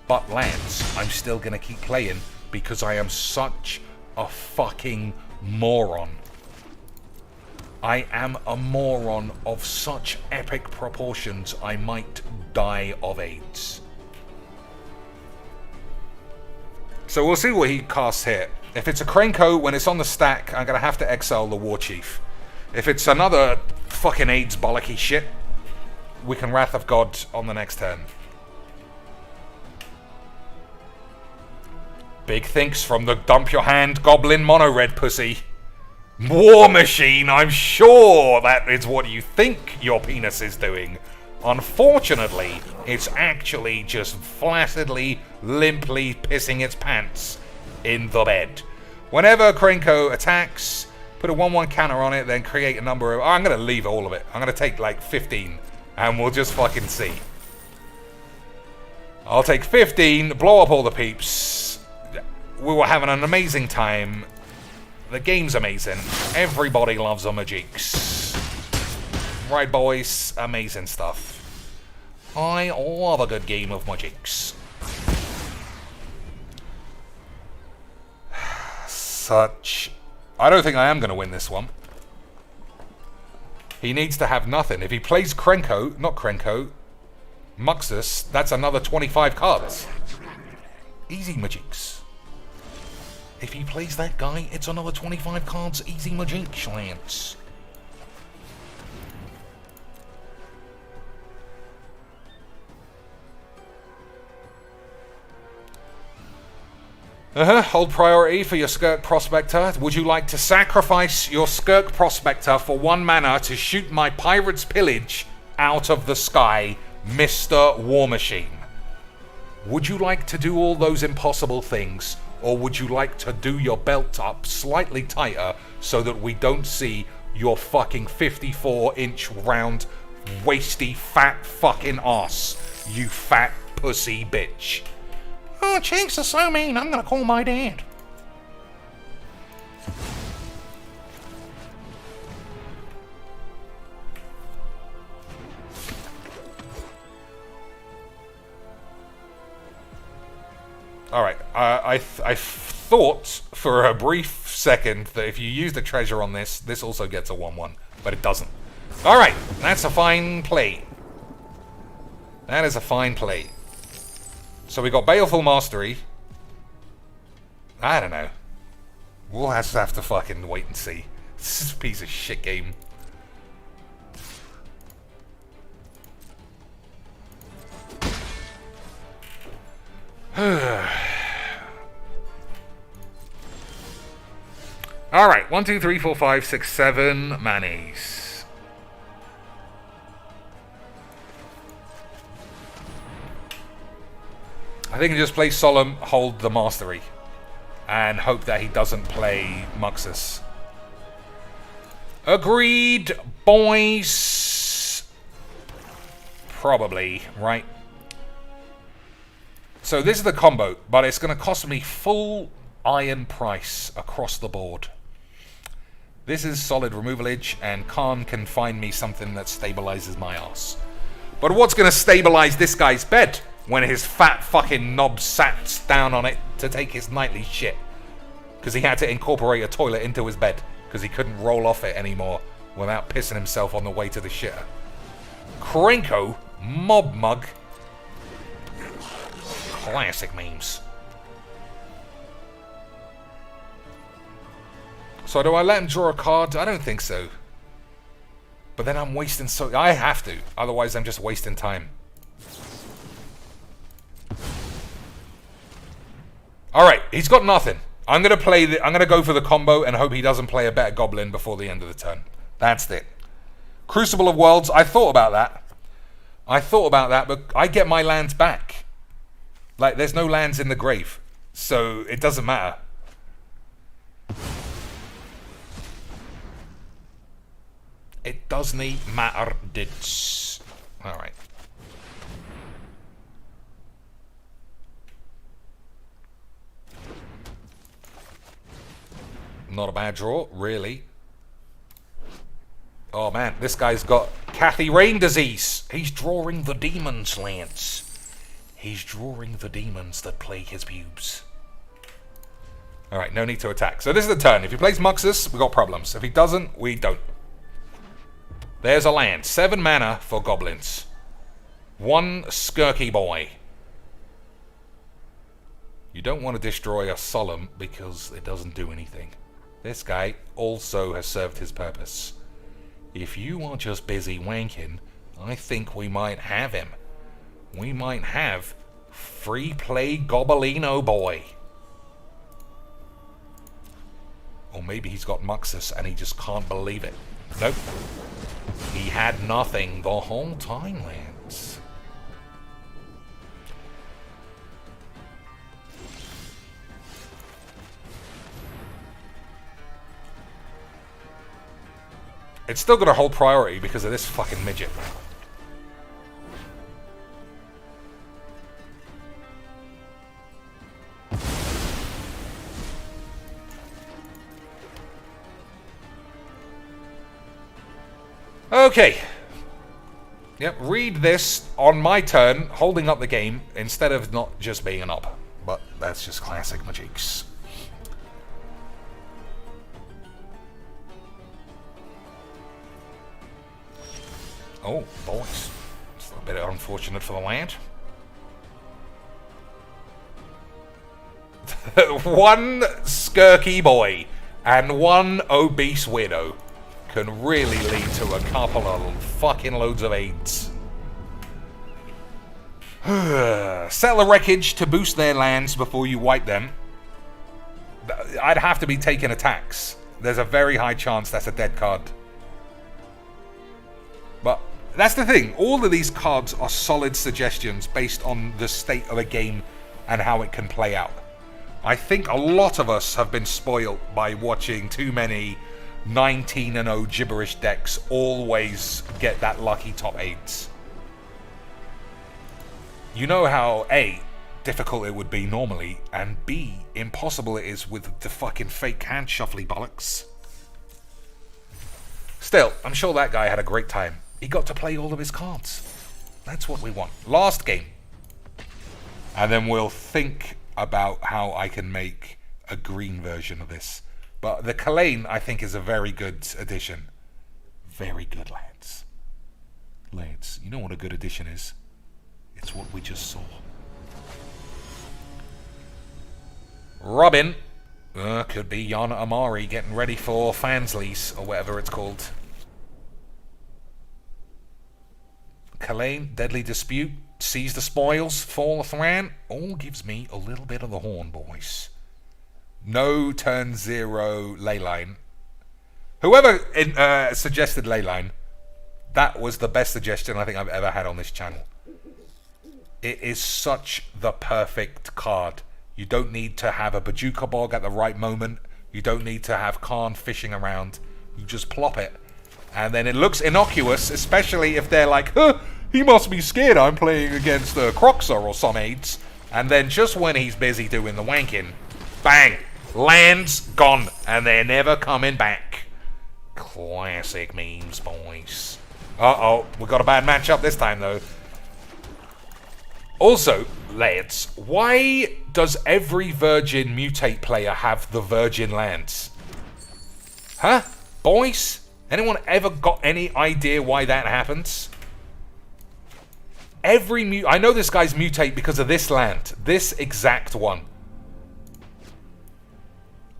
But lands, I'm still going to keep playing because I am such a fucking moron. I am a moron of such epic proportions I might die of AIDS. So we'll see what he casts here. If it's a Krenko, when it's on the stack, I'm going to have to exile the War Chief. If it's another fucking AIDS bollocky shit, we can Wrath of God on the next turn. Big thinks from the dump your hand goblin mono red pussy. War Machine, I'm sure that is what you think your penis is doing. Unfortunately, it's actually just flaccidly, limply pissing its pants in the bed. Whenever Krenko attacks, put a 1/1 counter on it, then create a number of... I'm going to leave all of it. I'm going to take like 15, and we'll just fucking see. I'll take 15, blow up all the peeps. We were having an amazing time. The game's amazing. Everybody loves the Majiks. Right, boys? Amazing stuff. I love a good game of Majiks. I don't think I am going to win this one. He needs to have nothing. If he plays Krenko, not Krenko, Muxus, that's another 25 cards. Easy Majiks. If he plays that guy, it's another 25 cards. Easy Majiks, Lance. Hold priority for your Skirk Prospector. Would you like to sacrifice your Skirk Prospector for 1 mana to shoot my Pirate's Pillage out of the sky, Mr. War Machine? Would you like to do all those impossible things, or would you like to do your belt up slightly tighter so that we don't see your fucking 54-inch round, wasty, fat fucking ass, you fat pussy bitch? Oh, Chinks are so mean, I'm gonna call my dad. Alright, I thought for a brief second that if you use the treasure on this, this also gets a 1/1, but it doesn't. Alright, that's a fine play. That is a fine play. So we got Baleful Mastery. I don't know. We'll have to fucking wait and see. This is a piece of shit game. Alright, 1, 2, 3, 4, 5, 6, 7 manis. I think he just play Solemn, hold the Mastery, and hope that he doesn't play Muxus. Agreed, boys. Probably, right? So this is the combo, but it's going to cost me full iron price across the board. This is solid removalage, and Khan can find me something that stabilizes my ass. But what's going to stabilize this guy's bed when his fat fucking knob sat down on it to take his nightly shit? Because he had to incorporate a toilet into his bed because he couldn't roll off it anymore without pissing himself on the way to the shitter. Krenko, Mob Mug. Classic memes. So do I let him draw a card? I don't think so. But then I'm wasting I have to. Otherwise I'm just wasting time. Alright, he's got nothing. I'm gonna go for the combo and hope he doesn't play a better goblin before the end of the turn. That's it. Crucible of Worlds, I thought about that. But I get my lands back. Like, there's no lands in the grave. So, it doesn't matter. It doesn't matter, Alright. Not a bad draw, really. Oh man, this guy's got Kathy Rain disease. He's drawing the demons, Lance. He's drawing the demons that plague his pubes. Alright, no need to attack. So this is the turn. If he plays Muxus, we got problems. If he doesn't, we don't. There's a land. 7 mana for goblins. 1 Skirky boy. You don't want to destroy a Solemn because it doesn't do anything. This guy also has served his purpose. If you are just busy wanking, I think we might have him. We might have Free Play Goblino Boy. Or maybe he's got Muxus and he just can't believe it. Nope. He had nothing the whole time, Lance. It's still got a hold priority because of this fucking midget. Okay. Yep, read this on my turn, holding up the game, instead of not just being up. But that's just classic Majiks. Oh, boys. It's a bit unfortunate for the land. 1 Skirky boy and 1 obese widow can really lead to a couple of fucking loads of AIDS. Settle a wreckage to boost their lands before you wipe them. I'd have to be taking attacks. There's a very high chance that's a dead card. But that's the thing. All of these cards are solid suggestions based on the state of a game and how it can play out. I think a lot of us have been spoiled by watching too many 19-0 gibberish decks always get that lucky top 8s. You know how A, difficult it would be normally, and B, impossible it is with the fucking fake hand shuffly bollocks. Still, I'm sure that guy had a great time. He got to play all of his cards. That's what we want. Last game. And then we'll think about how I can make a green version of this. But the Kalane, I think, is a very good addition. Very good, lads. Lads, you know what a good addition is? It's what we just saw. Robin. Could be Yana Amari getting ready for Fansleys, or whatever it's called. Kalane, Deadly Dispute, Seize the Spoils, Fall of Thran. All gives me a little bit of the horn, boys. No turn 0 Leyline. Whoever suggested Leyline, that was the best suggestion I think I've ever had on this channel. It is such the perfect card. You don't need to have a Bajuka Bog at the right moment. You don't need to have Khan fishing around. You just plop it. And then it looks innocuous, especially if they're like, huh, he must be scared I'm playing against Croxer or some aids. And then just when he's busy doing the wanking, bang! Land's gone, and they're never coming back. Classic memes, boys. Uh-oh, we got a bad matchup this time, though. Also, lads, why does every Virgin Mutate player have the Virgin lands? Huh? Boys? Anyone ever got any idea why that happens? I know this guy's Mutate because of this land. This exact one.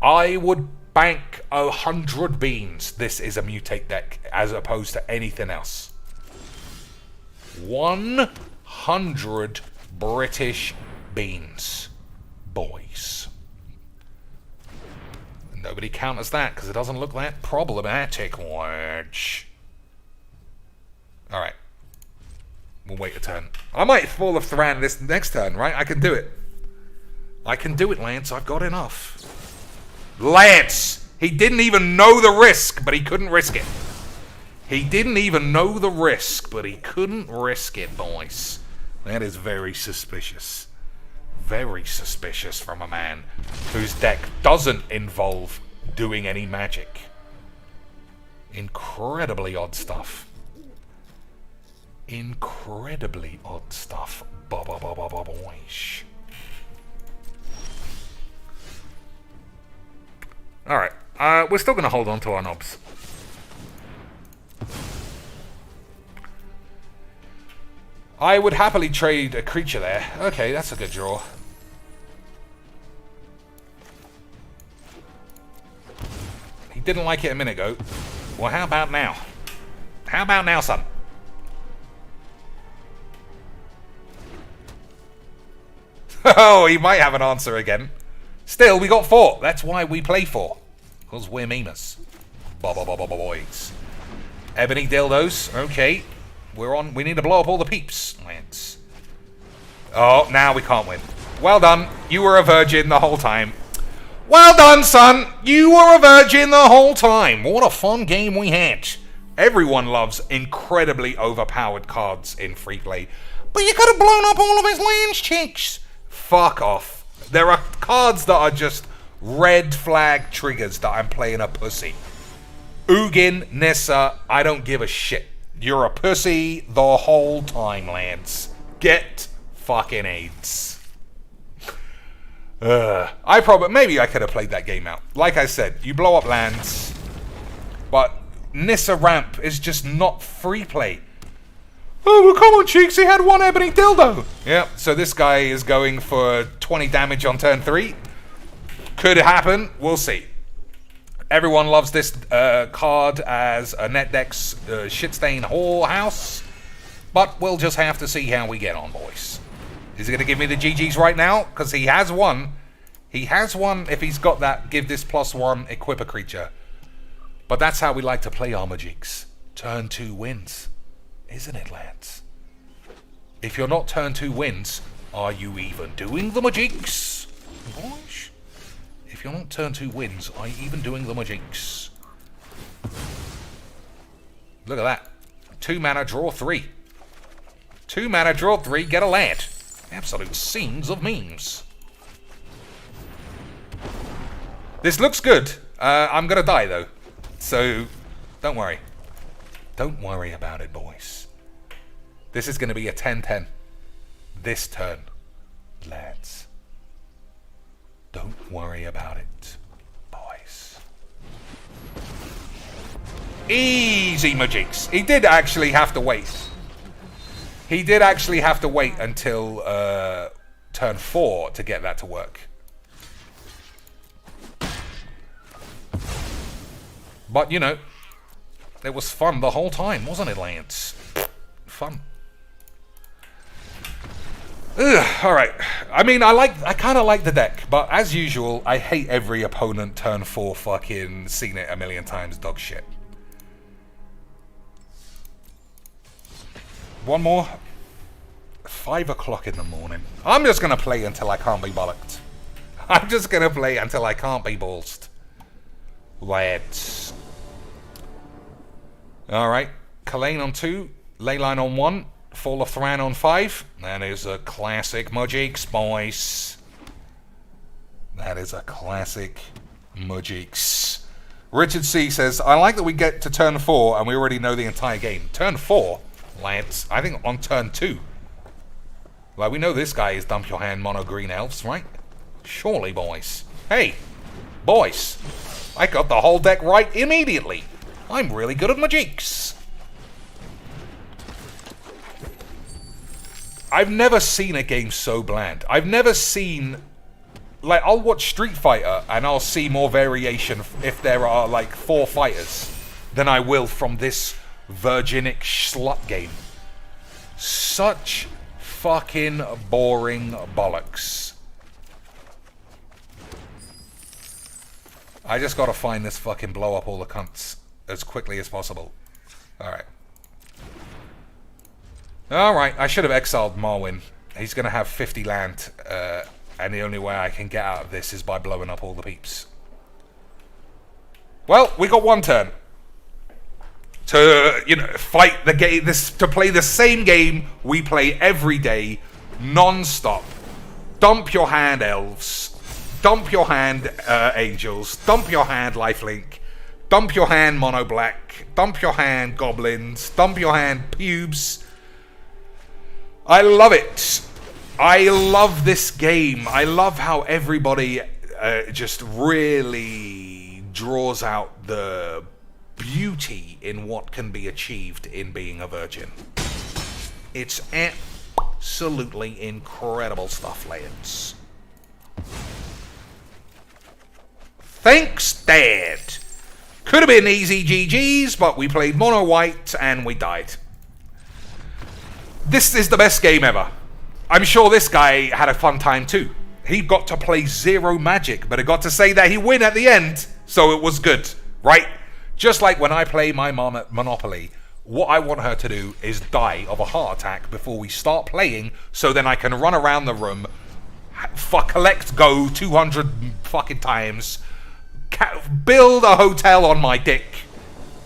I would bank 100 beans this is a Mutate deck as opposed to anything else. 100 British beans. Boys. Nobody counters that because it doesn't look that problematic. Watch. Alright. We'll wait a turn. I might Fall of Thran this next turn, right? I can do it. I can do it, Lance. I've got enough. Lance! He didn't even know the risk, but he couldn't risk it. He didn't even know the risk, but he couldn't risk it, boys. That is very suspicious. Very suspicious from a man whose deck doesn't involve doing any magic. Incredibly odd stuff. Incredibly odd stuff. Boish. Alright, we're still going to hold on to our knobs. I would happily trade a creature there. Okay, that's a good draw. He didn't like it a minute ago. Well, how about now? How about now, son? Oh, he might have an answer again. Still, we got 4. That's why we play 4. Because we're memers. Boys. Ebony dildos. Okay. We're on. We need to blow up all the peeps. Lance. Oh, now we can't win. Well done. You were a virgin the whole time. Well done, son. You were a virgin the whole time. What a fun game we had. Everyone loves incredibly overpowered cards in free play. But you could have blown up all of his lands, chicks. Fuck off. There are cards that are just red flag triggers that I'm playing a pussy. Ugin, Nissa, I don't give a shit. You're a pussy the whole time, Lance. Get fucking AIDS. Maybe I could have played that game out. Like I said, you blow up lands, but Nissa ramp is just not free play. Oh, well, come on, cheeks, he had 1 ebony dildo. Yeah, so this guy is going for 20 damage on turn 3. Could happen, we'll see. Everyone loves this card as a net deck's shitstain whorehouse, but we'll just have to see how we get on, boys. Is he going to give me the GGs right now? Because he has one. He has one if he's got that give this +1, equip a creature. But that's how we like to play our magics. Turn 2 wins. Isn't it, lads? If you're not turn 2 wins, are you even doing the magics? Boys? If you're not turn 2 wins, are you even doing the magics? Look at that. 2 mana, draw 3. 2 mana, draw 3, get a land. Absolute scenes of memes. This looks good. I'm gonna die though. So, don't worry. Don't worry about it, boys. This is gonna be a 10-10. This turn, lads. Don't worry about it, boys. Easy magics. He did actually have to wait. He did actually have to wait until turn 4 to get that to work. But, you know, it was fun the whole time, wasn't it, Lance? Fun. Alright. I mean, I kind of like the deck, but as usual, I hate every opponent turn 4 fucking seen it a million times dog shit. One more. 5 o'clock in the morning. I'm just going to play until I can't be bollocked. I'm just going to play until I can't be ballsed. Lads. Alright. Kalane on 2. Leyline on 1. Fall of Thran on 5. That is a classic Mujiks, boys. That is a classic Mujiks. Richard C says, I like that we get to turn 4 and we already know the entire game. Turn 4, lads. I think on turn 2. Like, we know this guy is dump your hand mono green elves, right? Surely, boys. Hey, boys. I got the whole deck right immediately. I'm really good at Mujiks. I've never seen a game so bland. I've never seen... Like, I'll watch Street Fighter and I'll see more variation if there are, like, 4 fighters than I will from this virginic slut game. Such fucking boring bollocks. I just gotta find this fucking blow up all the cunts as quickly as possible. Alright. Alright, I should have exiled Marwyn. He's going to have 50 land, and the only way I can get out of this is by blowing up all the peeps. Well, we got 1 turn to, you know, fight the game, to play the same game we play every day, non-stop. Dump your hand, elves. dump your hand angels, dump your hand lifelink, dump your hand mono black, dump your hand goblins, dump your hand pubes. I love it. I love this game. I love how everybody just really draws out the beauty in what can be achieved in being a virgin. It's absolutely incredible stuff, lads. Thanks, Dad. Could have been easy GG's, but we played mono white and we died. This is the best game ever. I'm sure this guy had a fun time too. He got to play zero magic, but he got to say that he win at the end, so it was good, right? Just like when I play my mom at Monopoly, what I want her to do is die of a heart attack before we start playing, so then I can run around the room, collect go 200 fucking times, build a hotel on my dick,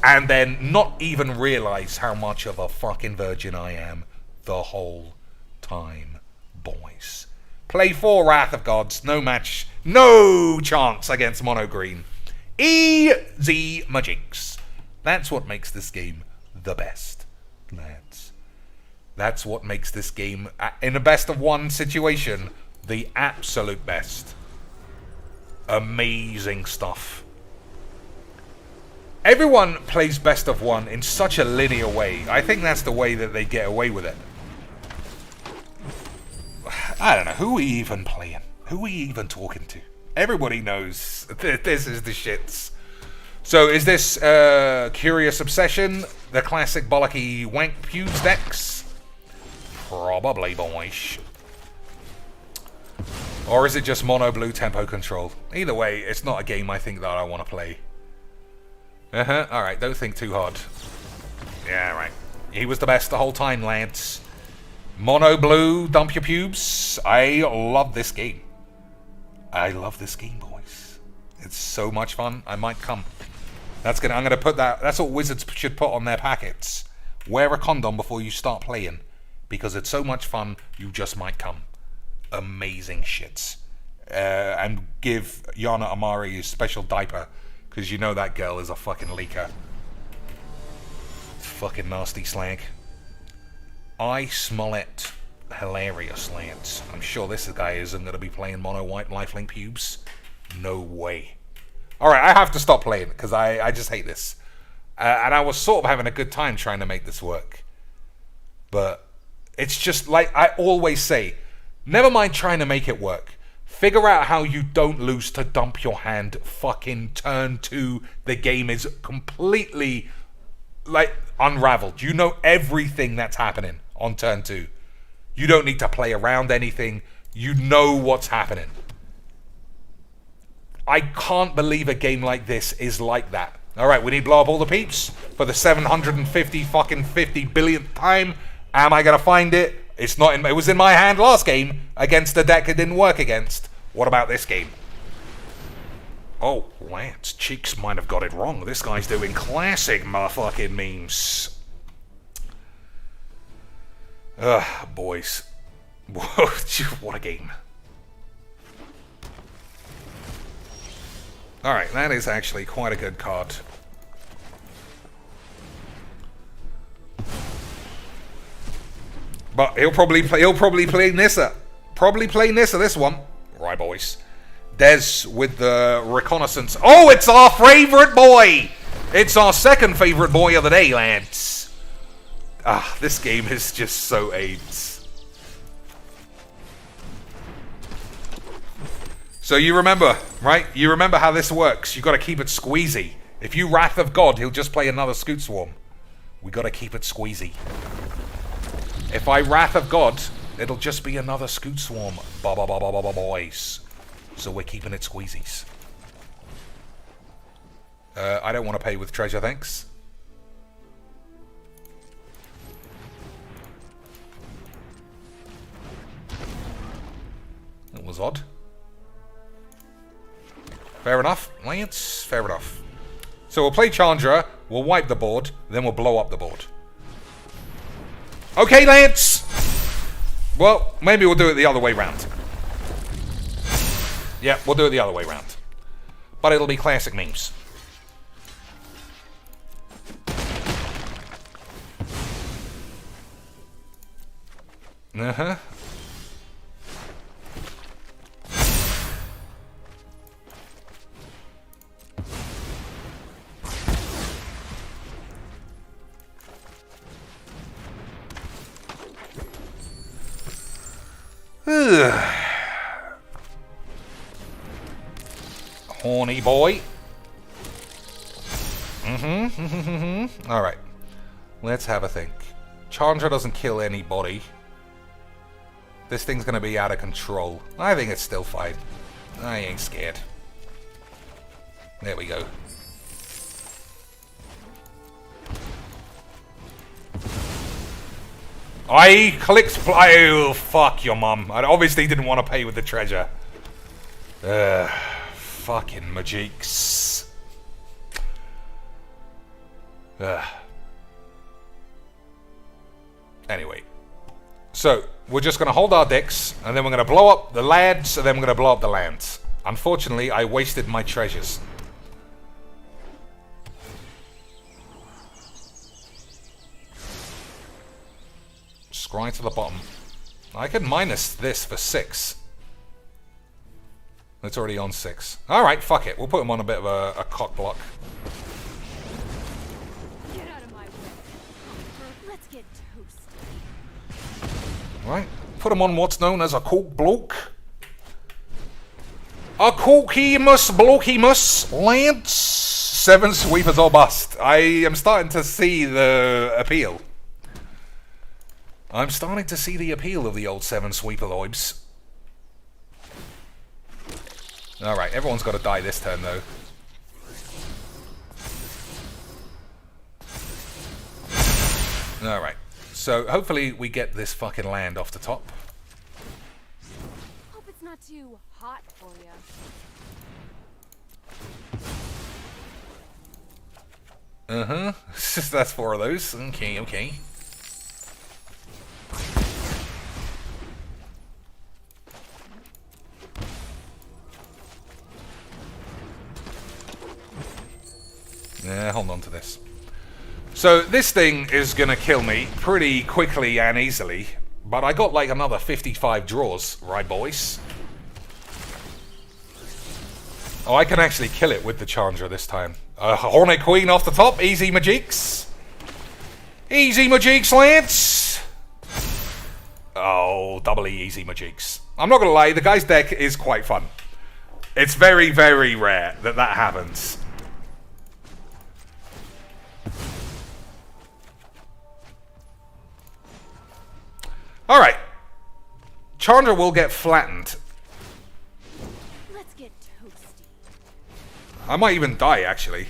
and then not even realize how much of a fucking virgin I am the whole time, boys. Play 4 Wrath of Gods, no match, no chance against Mono Green. Easy magics. That's what makes this game the best, lads. That's what makes this game, in a best of one situation, the absolute best. Amazing stuff. Everyone plays best of one in such a linear way. I think that's the way that they get away with it. I don't know, who are we even playing? Who are we even talking to? Everybody knows this is the shits. So is this Curious Obsession, the classic bollocky wank pubes decks? Probably, boys. Or is it just mono blue tempo control? Either way, it's not a game I think that I want to play. Alright, don't think too hard. Yeah, right. He was the best the whole time, lads. Mono blue, dump your pubes. I love this game. I love this game, boys. It's so much fun. I might come. I'm gonna put that. That's what wizards should put on their packets. Wear a condom before you start playing, because it's so much fun. You just might come. Amazing shits. And give Yana Amari a special diaper, because you know that girl is a fucking leaker. Fucking nasty slag. I smell it. Hilarious, lads. I'm sure this guy isn't going to be playing mono white lifelink pubes. No way. Alright, I have to stop playing because I just hate this. And I was sort of having a good time trying to make this work. But it's just like I always say, never mind trying to make it work. Figure out how you don't lose to dump your hand. Fucking turn 2. The game is completely like unraveled. You know everything that's happening on turn 2. You don't need to play around anything. You know what's happening. I can't believe a game like this is like that. Alright, we need to blow up all the peeps for the 750 fucking 50 billionth time. Am I gonna find it? It's not in. It was in my hand last game against a deck it didn't work against. What about this game? Oh, Lance, Cheeks might have got it wrong. This guy's doing classic motherfucking memes. Ugh, boys. What a game. Alright, that is actually quite a good card. But he'll probably play Nissa. Probably play Nissa this one. Right, boys. Des with the reconnaissance. Oh, it's our favorite boy! It's our second favorite boy of the day, lads. Ah, this game is just so AIDS. So you remember, right? You remember how this works. You got to keep it squeezy. If you Wrath of God, he'll just play another Scoot Swarm. We got to keep it squeezy. If I Wrath of God, it'll just be another Scoot Swarm. Boys. So we're keeping it squeezies. I don't want to pay with treasure, thanks. That was odd. Fair enough, Lance. Fair enough. So we'll play Chandra, we'll wipe the board, then we'll blow up the board. Okay, Lance! Well, maybe we'll do it the other way round. Yeah, we'll do it the other way around. But it'll be classic memes. Uh-huh. Horny boy. Alright. Let's have a think. Chandra doesn't kill anybody. This thing's gonna be out of control. I think it's still fine. I ain't scared. There we go. I clicked play. Oh, fuck your mum. I obviously didn't want to pay with the treasure. Fucking Majiks. Anyway. So, we're just going to hold our dicks, and then we're going to blow up the lads, and then we're going to blow up the lands. Unfortunately, I wasted my treasures. Scry to the bottom. I can minus this for 6. It's already on 6. Alright, fuck it. We'll put him on a bit of a cock block. Get out of my way. Let's get toasty. Right. Put him on what's known as a coke bloke. A cokeemus blokeemus. Lance. 7 sweepers or bust. I am starting to see the appeal. I'm starting to see the appeal of the old 7 sweeper loibs. Alright, everyone's got to die this turn though. Alright, so hopefully we get this fucking land off the top. Hope it's not too hot for you. Uh-huh, that's 4 of those. Okay, okay. Yeah, hold on to this. So this thing is gonna kill me pretty quickly and easily, but I got like another 55 draws, right boys? Oh, I can actually kill it with the Chandra this time. Hornet Queen off the top, easy Majiks. Easy Majiks, Lance! Oh, doubly easy Majiks. I'm not gonna lie, the guy's deck is quite fun. It's very, very rare that that happens. Alright. Chandra will get flattened. Let's get toasty. I might even die, actually.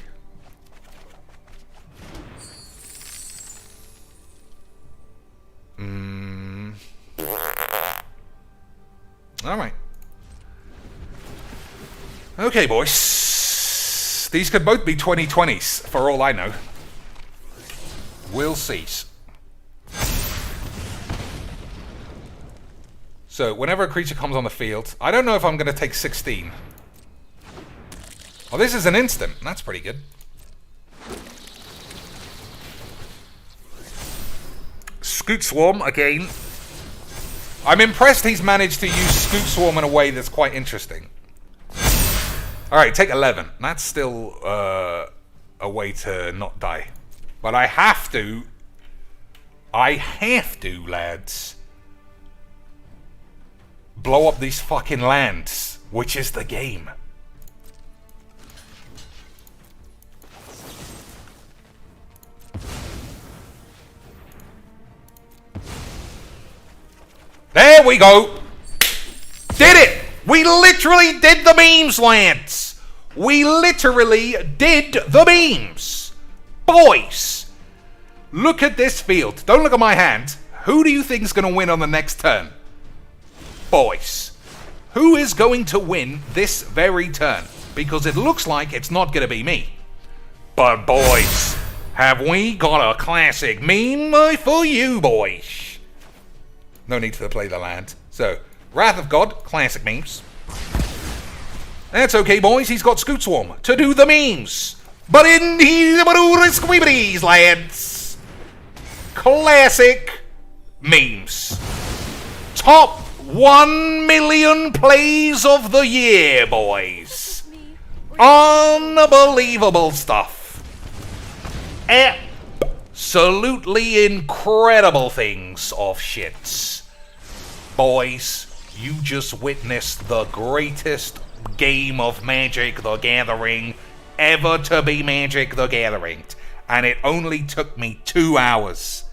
Alright. Okay, boys. These could both be 2020s, for all I know. We'll see. So, whenever a creature comes on the field, I don't know if I'm going to take 16. Oh, this is an instant. That's pretty good. Scoot Swarm again. I'm impressed he's managed to use Scoot Swarm in a way that's quite interesting. Alright, take 11. That's still a way to not die. But I have to, lads, blow up these fucking lands, which is the game. There we go. Did it. We literally did the memes, Lance. We literally did the memes. Boys, look at this field. Don't look at my hand. Who do you think is going to win on the next turn? Boys, who is going to win this very turn? Because it looks like it's not going to be me. But boys, have we got a classic meme for you, boys? No need to play the land. So, Wrath of God, classic memes. That's okay, boys. He's got Scoot Swarm to do the memes. But in here, squibbities, lads. Classic memes. Top 1 million plays of the year, boys. Unbelievable stuff. Absolutely incredible things of shits. Boys, you just witnessed the greatest game of Magic the Gathering ever to be Magic the Gathering. And it only took me 2 hours.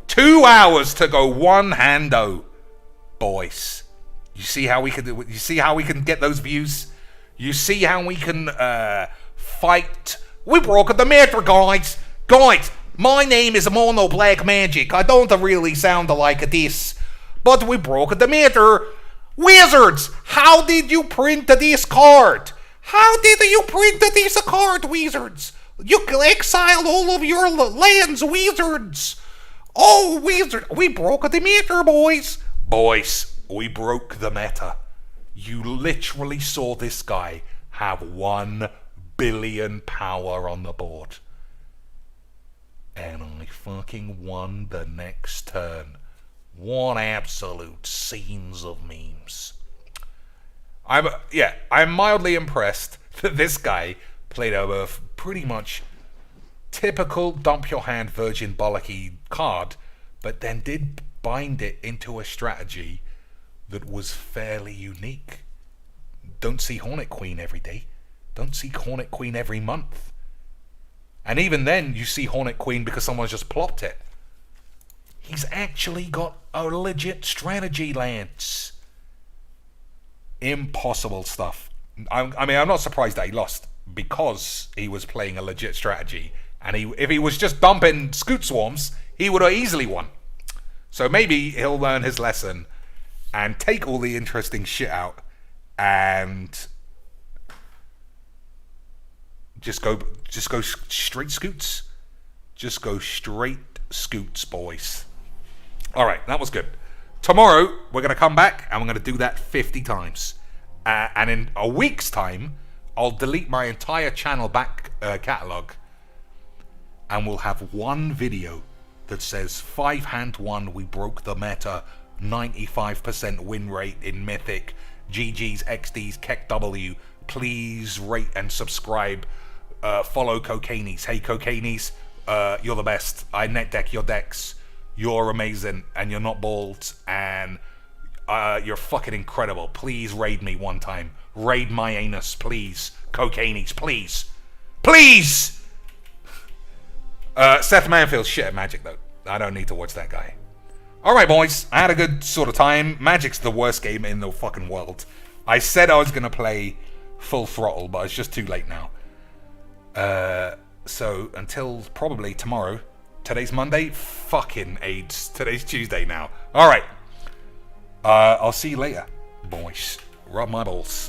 2 hours to go one-hando. Boys, you see how we can get those views? You see how we can fight? We broke the meter, guys. Guys, my name is Mono Black Magic. I don't really sound like this, but we broke the meter. Wizards, how did you print this card? How did you print this card, Wizards? You exiled all of your lands, Wizards. Oh, Wizard, we broke the meter, boys. Boys, we broke the meta. You literally saw this guy have 1 billion power on the board. And I fucking won the next turn. What absolute scenes of memes. I'm mildly impressed that this guy played a pretty much typical dump your hand virgin bollocky card, but then did bind it into a strategy that was fairly unique. Don't see Hornet Queen every day. Don't see Hornet Queen every month. And even then, you see Hornet Queen because someone's just plopped it. He's actually got a legit strategy, Lance. Impossible stuff. I'm not surprised that he lost because he was playing a legit strategy. And if he was just dumping Scoot Swarms, he would have easily won. So maybe he'll learn his lesson and take all the interesting shit out and just go straight Scoots. Just go straight Scoots, boys. Alright, that was good. Tomorrow, we're going to come back and we're going to do that 50 times. And in a week's time, I'll delete my entire channel back catalogue. And we'll have one video that says 5-hand-1, we broke the meta, 95% win rate in Mythic, GG's, XD's, KEKW. Please rate and subscribe. Follow Cocainies. Hey, Cocainies, you're the best. I net deck your decks. You're amazing, and you're not bald, and you're fucking incredible. Please raid me one time. Raid my anus, please. Cocainies, please. Please! Seth Manfield's shit at Magic, though. I don't need to watch that guy. Alright, boys. I had a good sort of time. Magic's the worst game in the fucking world. I said I was going to play full throttle, but it's just too late now. So, until probably tomorrow. Today's Monday? Fucking AIDS. Today's Tuesday now. Alright. I'll see you later, boys. Rub my balls.